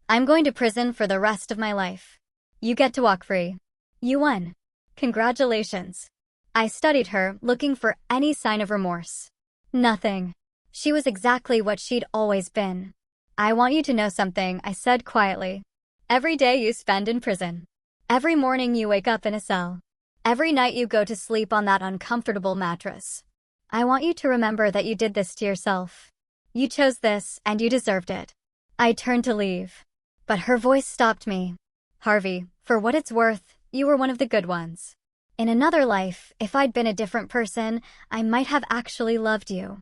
I'm going to prison for the rest of my life. You get to walk free. You won. Congratulations. I studied her, looking for any sign of remorse. Nothing. She was exactly what she'd always been. I want you to know something, I said quietly. Every day you spend in prison. Every morning you wake up in a cell. Every night you go to sleep on that uncomfortable mattress. I want you to remember that you did this to yourself. You chose this, and you deserved it. I turned to leave. But her voice stopped me. Harvey, for what it's worth, you were one of the good ones. In another life, if I'd been a different person, I might have actually loved you.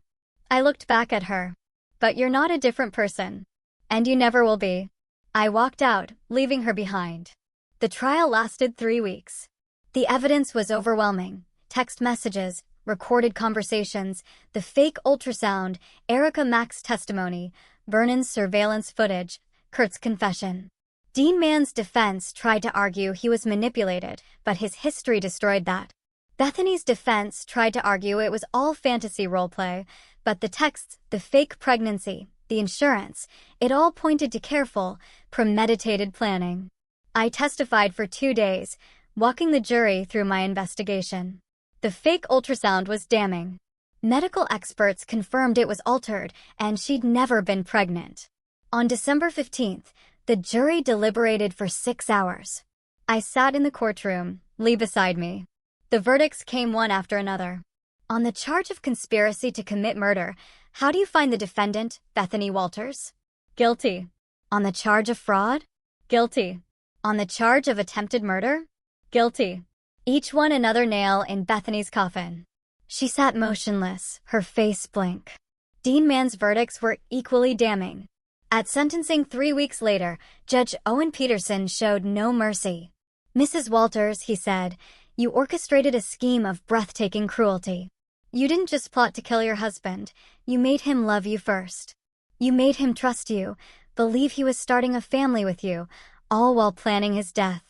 I looked back at her. But you're not a different person. And you never will be. I walked out, leaving her behind. The trial lasted 3 weeks. The evidence was overwhelming. Text messages, recorded conversations, the fake ultrasound, Erica Mack's testimony, Vernon's surveillance footage, Kurt's confession. Dean Mann's defense tried to argue he was manipulated, but his history destroyed that. Bethany's defense tried to argue it was all fantasy roleplay, but the texts, the fake pregnancy, the insurance, it all pointed to careful, premeditated planning. I testified for 2 days, walking the jury through my investigation. The fake ultrasound was damning. Medical experts confirmed it was altered, and she'd never been pregnant. On December 15th, the jury deliberated for 6 hours. I sat in the courtroom, Lee beside me. The verdicts came one after another. On the charge of conspiracy to commit murder, how do you find the defendant, Bethany Walters? Guilty. On the charge of fraud? Guilty. On the charge of attempted murder? Guilty. Each one another nail in Bethany's coffin. She sat motionless, her face blank. Dean Mann's verdicts were equally damning. At sentencing 3 weeks later, Judge Owen Peterson showed no mercy. Mrs. Walters, he said, you orchestrated a scheme of breathtaking cruelty. You didn't just plot to kill your husband, you made him love you first. You made him trust you, believe he was starting a family with you, all while planning his death.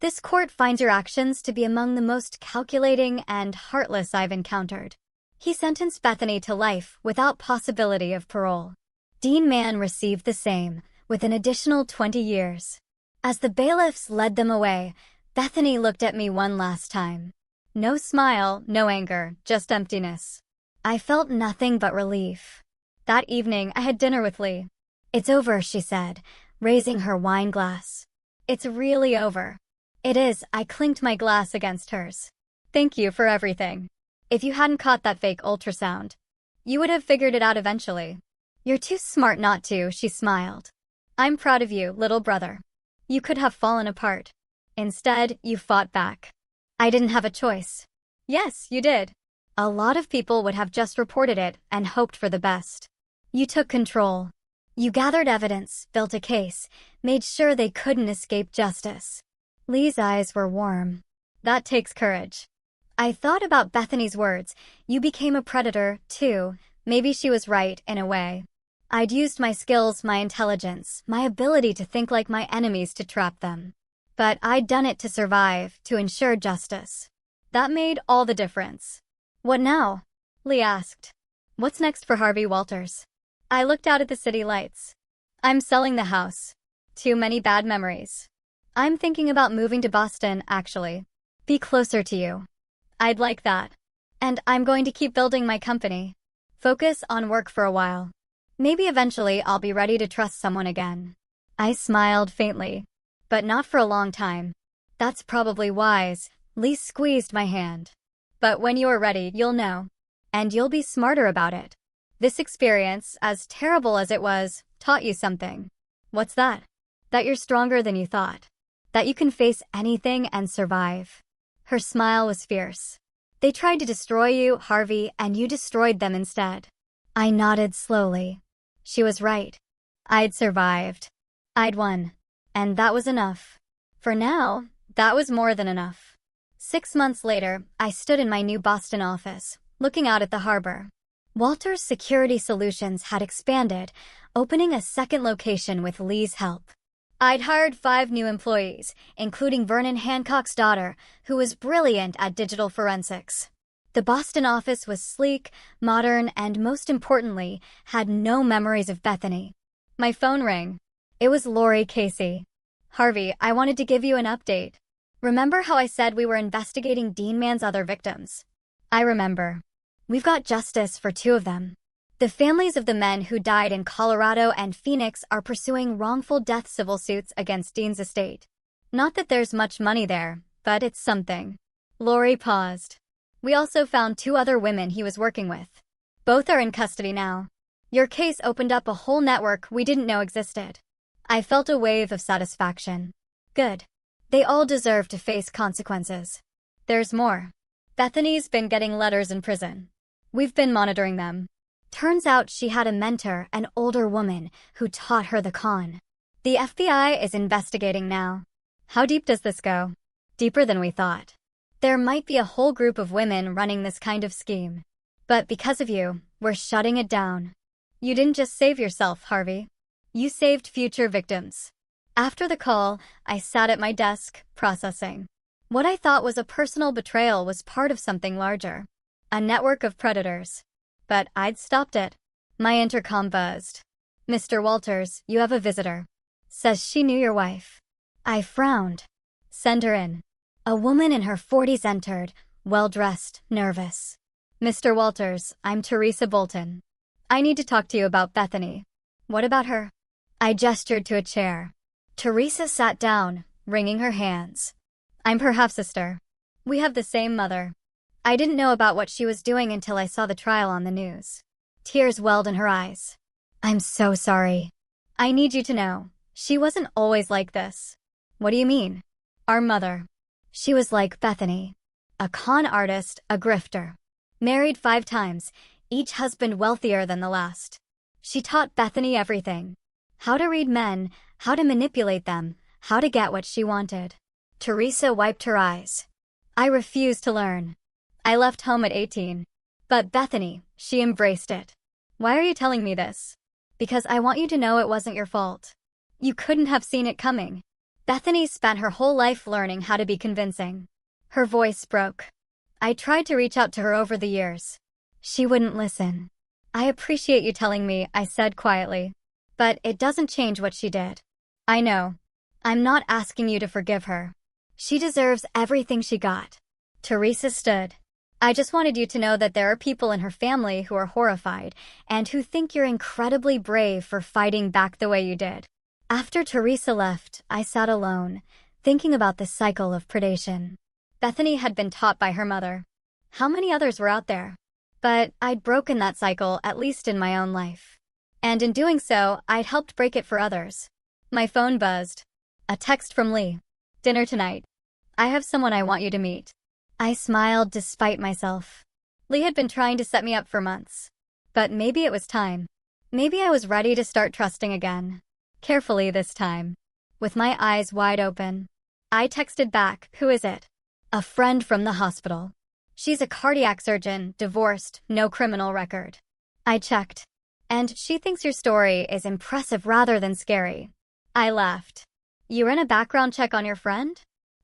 This court finds your actions to be among the most calculating and heartless I've encountered. He sentenced Bethany to life without possibility of parole. Dean Mann received the same, with an additional 20 years. As the bailiffs led them away, Bethany looked at me one last time. No smile, no anger, just emptiness. I felt nothing but relief. That evening, I had dinner with Lee. It's over, she said, raising her wine glass. It's really over. It is, I clinked my glass against hers. Thank you for everything. If you hadn't caught that fake ultrasound, you would have figured it out eventually. You're too smart not to, she smiled. I'm proud of you, little brother. You could have fallen apart. Instead, you fought back. I didn't have a choice. Yes, you did. A lot of people would have just reported it and hoped for the best. You took control. You gathered evidence, built a case, made sure they couldn't escape justice. Lee's eyes were warm. That takes courage. I thought about Bethany's words. You became a predator, too. Maybe she was right, in a way. I'd used my skills, my intelligence, my ability to think like my enemies to trap them. But I'd done it to survive, to ensure justice. That made all the difference. What now? Lee asked. What's next for Harvey Walters? I looked out at the city lights. I'm selling the house. Too many bad memories. I'm thinking about moving to Boston, actually. Be closer to you. I'd like that. And I'm going to keep building my company. Focus on work for a while. Maybe eventually I'll be ready to trust someone again. I smiled faintly. But not for a long time. That's probably wise. Lee squeezed my hand. But when you're ready, you'll know. And you'll be smarter about it. This experience, as terrible as it was, taught you something. What's that? That you're stronger than you thought. That you can face anything and survive. Her smile was fierce. They tried to destroy you, Harvey, and you destroyed them instead. I nodded slowly. She was right. I'd survived. I'd won. And that was enough. For now, that was more than enough. 6 months later, I stood in my new Boston office, looking out at the harbor. Walters Security Solutions had expanded, opening a second location with Lee's help. I'd hired 5 new employees, including Vernon Hancock's daughter, who was brilliant at digital forensics. The Boston office was sleek, modern, and most importantly, had no memories of Bethany. My phone rang. It was Lori Casey. Harvey, I wanted to give you an update. Remember how I said we were investigating Dean Mann's other victims? I remember. We've got justice for 2 of them. The families of the men who died in Colorado and Phoenix are pursuing wrongful death civil suits against Dean's estate. Not that there's much money there, but it's something. Lori paused. We also found 2 other women he was working with. Both are in custody now. Your case opened up a whole network we didn't know existed. I felt a wave of satisfaction. Good. They all deserve to face consequences. There's more. Bethany's been getting letters in prison. We've been monitoring them. Turns out she had a mentor, an older woman, who taught her the con. The FBI is investigating now. How deep does this go? Deeper than we thought. There might be a whole group of women running this kind of scheme. But because of you, we're shutting it down. You didn't just save yourself, Harvey. You saved future victims. After the call, I sat at my desk, processing. What I thought was a personal betrayal was part of something larger. A network of predators. But I'd stopped it. My intercom buzzed. Mr. Walters, you have a visitor. Says she knew your wife. I frowned. Send her in. A woman in her 40s entered, well-dressed, nervous. Mr. Walters, I'm Teresa Bolton. I need to talk to you about Bethany. What about her? I gestured to a chair. Teresa sat down, wringing her hands. I'm her half-sister. We have the same mother. I didn't know about what she was doing until I saw the trial on the news. Tears welled in her eyes. I'm so sorry. I need you to know, she wasn't always like this. What do you mean? Our mother. She was like Bethany. A con artist, a grifter. Married 5 times, each husband wealthier than the last. She taught Bethany everything. How to read men, how to manipulate them, how to get what she wanted. Teresa wiped her eyes. I refused to learn. I left home at 18. But Bethany, she embraced it. Why are you telling me this? Because I want you to know it wasn't your fault. You couldn't have seen it coming. Bethany spent her whole life learning how to be convincing. Her voice broke. I tried to reach out to her over the years. She wouldn't listen. I appreciate you telling me, I said quietly. But it doesn't change what she did. I know. I'm not asking you to forgive her. She deserves everything she got. Teresa stood. I just wanted you to know that there are people in her family who are horrified and who think you're incredibly brave for fighting back the way you did. After Teresa left, I sat alone, thinking about the cycle of predation. Bethany had been taught by her mother. How many others were out there? But I'd broken that cycle, at least in my own life. And in doing so, I'd helped break it for others. My phone buzzed. A text from Lee. Dinner tonight. I have someone I want you to meet. I smiled despite myself. Lee had been trying to set me up for months. But maybe it was time. Maybe I was ready to start trusting again. Carefully this time. With my eyes wide open. I texted back, who is it? A friend from the hospital. She's a cardiac surgeon, divorced, no criminal record. I checked. And she thinks your story is impressive rather than scary. I laughed. You ran a background check on your friend?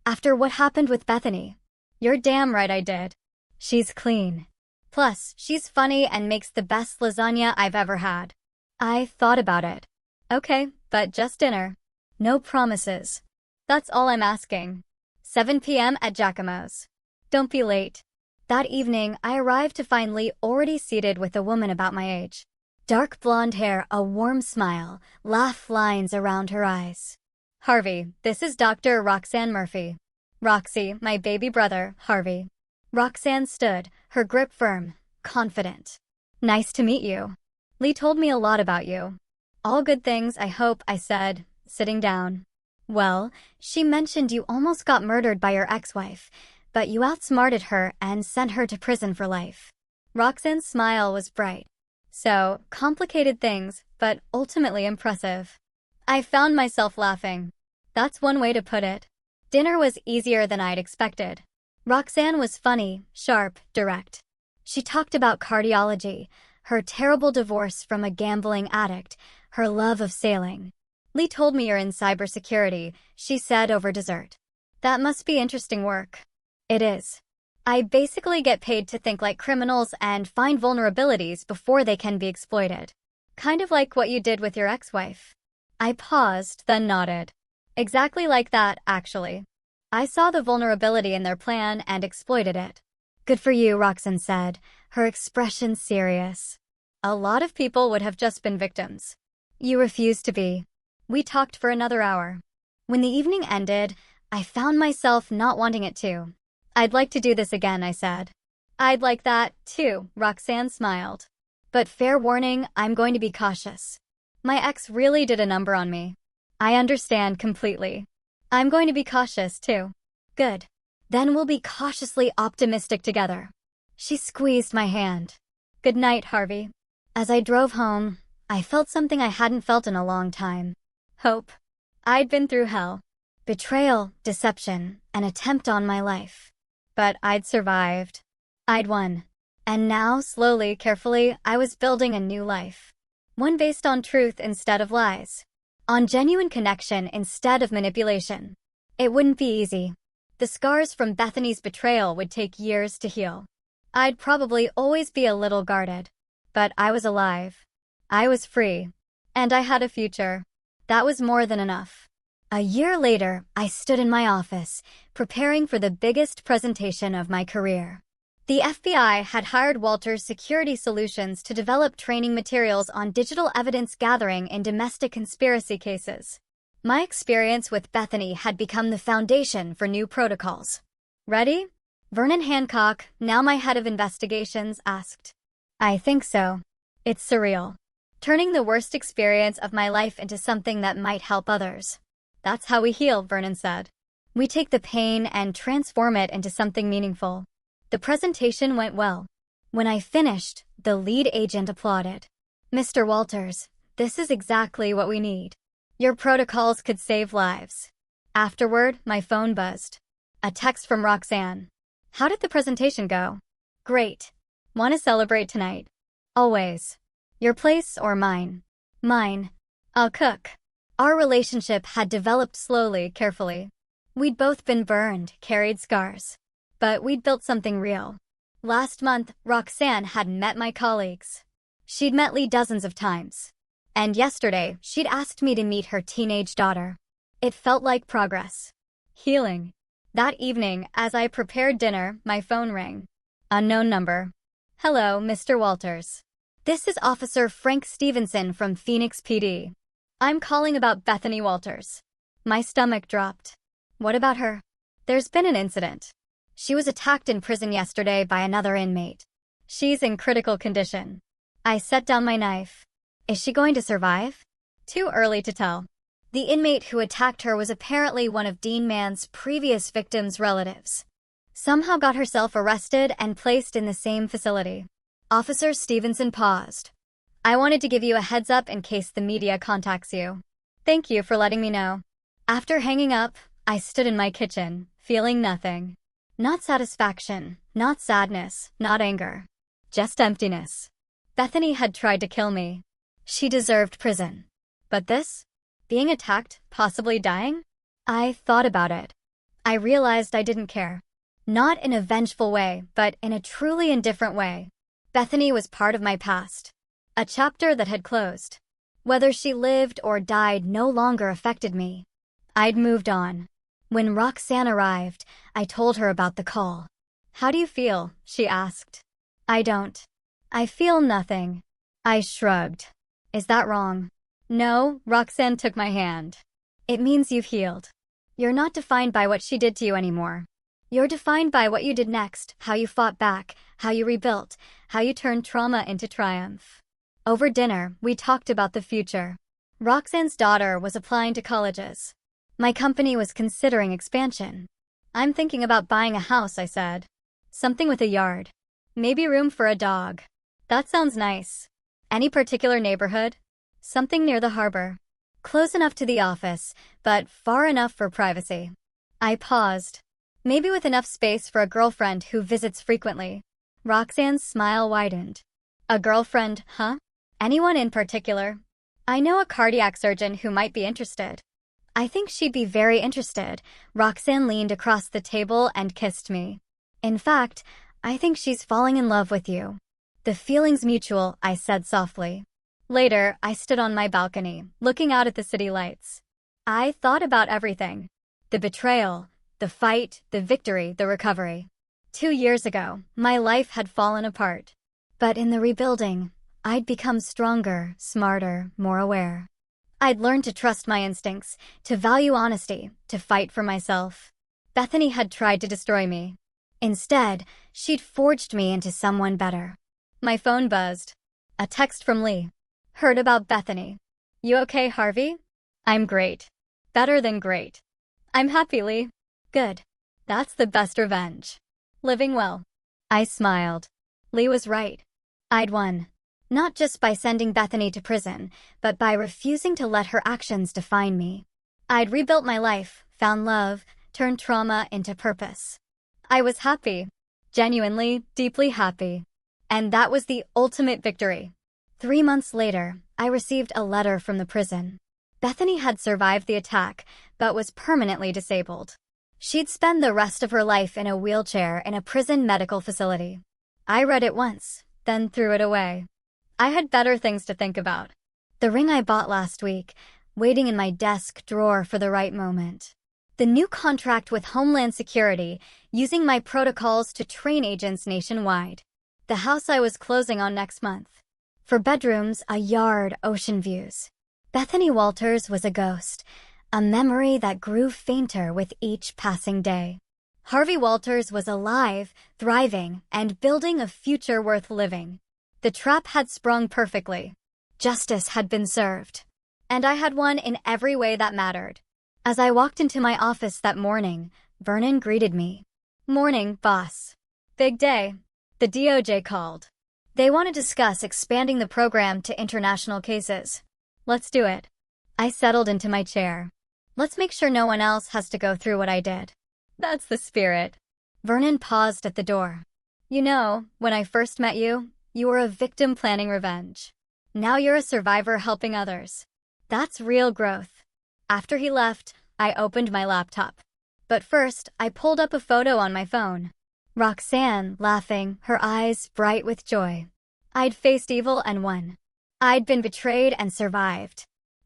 After what happened with Bethany? You're damn right I did. She's clean. Plus, she's funny and makes the best lasagna I've ever had. I thought about it. Okay, but just dinner. No promises. That's all I'm asking. 7 p.m. at Giacomo's. Don't be late. That evening, I arrived to find Lee already seated with a woman about my age. Dark blonde hair, a warm smile, laugh lines around her eyes. Harvey, this is Dr. Roxanne Murphy. Roxy, my baby brother, Harvey. Roxanne stood, her grip firm, confident. Nice to meet you. Lee told me a lot about you. All good things, I hope, I said, sitting down. Well, she mentioned you almost got murdered by your ex-wife, but you outsmarted her and sent her to prison for life. Roxanne's smile was bright. So, complicated things, but ultimately impressive. I found myself laughing. That's one way to put it. Dinner was easier than I'd expected. Roxanne was funny, sharp, direct. She talked about cardiology, her terrible divorce from a gambling addict, her love of sailing. Lee told me you're in cybersecurity, she said over dessert. That must be interesting work. It is. I basically get paid to think like criminals and find vulnerabilities before they can be exploited. Kind of like what you did with your ex-wife. I paused, then nodded. Exactly like that, actually. I saw the vulnerability in their plan and exploited it. Good for you, Roxanne said, her expression serious. A lot of people would have just been victims. You refused to be. We talked for another hour. When the evening ended, I found myself not wanting it to. I'd like to do this again, I said. I'd like that, too, Roxanne smiled. But fair warning, I'm going to be cautious. My ex really did a number on me. I understand completely. I'm going to be cautious, too. Good. Then we'll be cautiously optimistic together. She squeezed my hand. Good night, Harvey. As I drove home, I felt something I hadn't felt in a long time. Hope. I'd been through hell. Betrayal, deception, an attempt on my life. But I'd survived. I'd won. And now, slowly, carefully, I was building a new life. One based on truth instead of lies. On genuine connection instead of manipulation. It wouldn't be easy. The scars from Bethany's betrayal would take years to heal. I'd probably always be a little guarded. But I was alive. I was free. And I had a future. That was more than enough. A year later, I stood in my office, preparing for the biggest presentation of my career. The FBI had hired Walters Security Solutions to develop training materials on digital evidence gathering in domestic conspiracy cases. My experience with Bethany had become the foundation for new protocols. Ready? Vernon Hancock, now my head of investigations, asked. I think so. It's surreal. Turning the worst experience of my life into something that might help others. That's how we heal, Vernon said. We take the pain and transform it into something meaningful. The presentation went well. When I finished, the lead agent applauded. Mr. Walters, this is exactly what we need. Your protocols could save lives. Afterward, my phone buzzed. A text from Roxanne. How did the presentation go? Great. Want to celebrate tonight? Always. Your place or mine? Mine. I'll cook. Our relationship had developed slowly, carefully. We'd both been burned, carried scars. But we'd built something real. Last month, Roxanne had met my colleagues. She'd met Lee dozens of times. And yesterday, she'd asked me to meet her teenage daughter. It felt like progress. Healing. That evening, as I prepared dinner, my phone rang. Unknown number. Hello, Mr. Walters. This is Officer Frank Stevenson from Phoenix PD. I'm calling about Bethany Walters. My stomach dropped. What about her? There's been an incident. She was attacked in prison yesterday by another inmate. She's in critical condition. I set down my knife. Is she going to survive? Too early to tell. The inmate who attacked her was apparently one of Dean Mann's previous victims' relatives. Somehow got herself arrested and placed in the same facility. Officer Stevenson paused. I wanted to give you a heads up in case the media contacts you. Thank you for letting me know. After hanging up, I stood in my kitchen, feeling nothing. Not satisfaction, not sadness, not anger. Just emptiness. Bethany had tried to kill me. She deserved prison. But this? Being attacked, possibly dying? I thought about it. I realized I didn't care. Not in a vengeful way, but in a truly indifferent way. Bethany was part of my past. A chapter that had closed. Whether she lived or died no longer affected me. I'd moved on. When Roxanne arrived, I told her about the call. How do you feel? She asked. I don't. I feel nothing. I shrugged. Is that wrong? No, Roxanne took my hand. It means you've healed. You're not defined by what she did to you anymore. You're defined by what you did next, how you fought back, how you rebuilt, how you turned trauma into triumph. Over dinner, we talked about the future. Roxanne's daughter was applying to colleges. My company was considering expansion. I'm thinking about buying a house, I said. Something with a yard. Maybe room for a dog. That sounds nice. Any particular neighborhood? Something near the harbor. Close enough to the office, but far enough for privacy. I paused. Maybe with enough space for a girlfriend who visits frequently. Roxanne's smile widened. A girlfriend, huh? Anyone in particular? I know a cardiac surgeon who might be interested. I think she'd be very interested. Roxanne leaned across the table and kissed me. In fact, I think she's falling in love with you. The feeling's mutual, I said softly. Later, I stood on my balcony, looking out at the city lights. I thought about everything. The betrayal, the fight, the victory, the recovery. 2 years ago, my life had fallen apart. But in the rebuilding, I'd become stronger, smarter, more aware. I'd learned to trust my instincts, to value honesty, to fight for myself. Bethany had tried to destroy me. Instead, she'd forged me into someone better. My phone buzzed. A text from Lee. Heard about Bethany. You okay, Harvey? I'm great. Better than great. I'm happy, Lee. Good. That's the best revenge. Living well. I smiled. Lee was right. I'd won. Not just by sending Bethany to prison, but by refusing to let her actions define me. I'd rebuilt my life, found love, turned trauma into purpose. I was happy. Genuinely, deeply happy. And that was the ultimate victory. 3 months later, I received a letter from the prison. Bethany had survived the attack, but was permanently disabled. She'd spend the rest of her life in a wheelchair in a prison medical facility. I read it once, then threw it away. I had better things to think about. The ring I bought last week, waiting in my desk drawer for the right moment. The new contract with Homeland Security, using my protocols to train agents nationwide. The house I was closing on next month. For bedrooms, a yard, ocean views. Bethany Walters was a ghost, a memory that grew fainter with each passing day. Harvey Walters was alive, thriving, and building a future worth living. The trap had sprung perfectly. Justice had been served. And I had won in every way that mattered. As I walked into my office that morning, Vernon greeted me. Morning, boss. Big day. The DOJ called. They want to discuss expanding the program to international cases. Let's do it. I settled into my chair. Let's make sure no one else has to go through what I did. That's the spirit. Vernon paused at the door. You know, when I first met you, you were a victim planning revenge. Now you're a survivor helping others. That's real growth. After he left, I opened my laptop. But first, I pulled up a photo on my phone. Roxanne, laughing, her eyes bright with joy. I'd faced evil and won. I'd been betrayed and survived.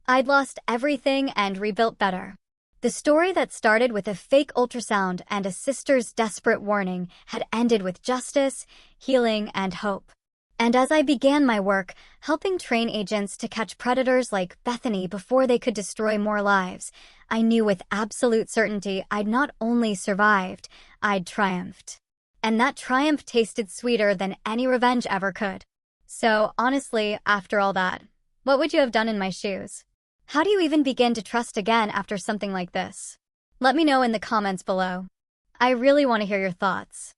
I'd lost everything and rebuilt better. The story that started with a fake ultrasound and a sister's desperate warning had ended with justice, healing, and hope. And as I began my work, helping train agents to catch predators like Bethany before they could destroy more lives, I knew with absolute certainty I'd not only survived, I'd triumphed. And that triumph tasted sweeter than any revenge ever could. So, honestly, after all that, what would you have done in my shoes? How do you even begin to trust again after something like this? Let me know in the comments below. I really want to hear your thoughts.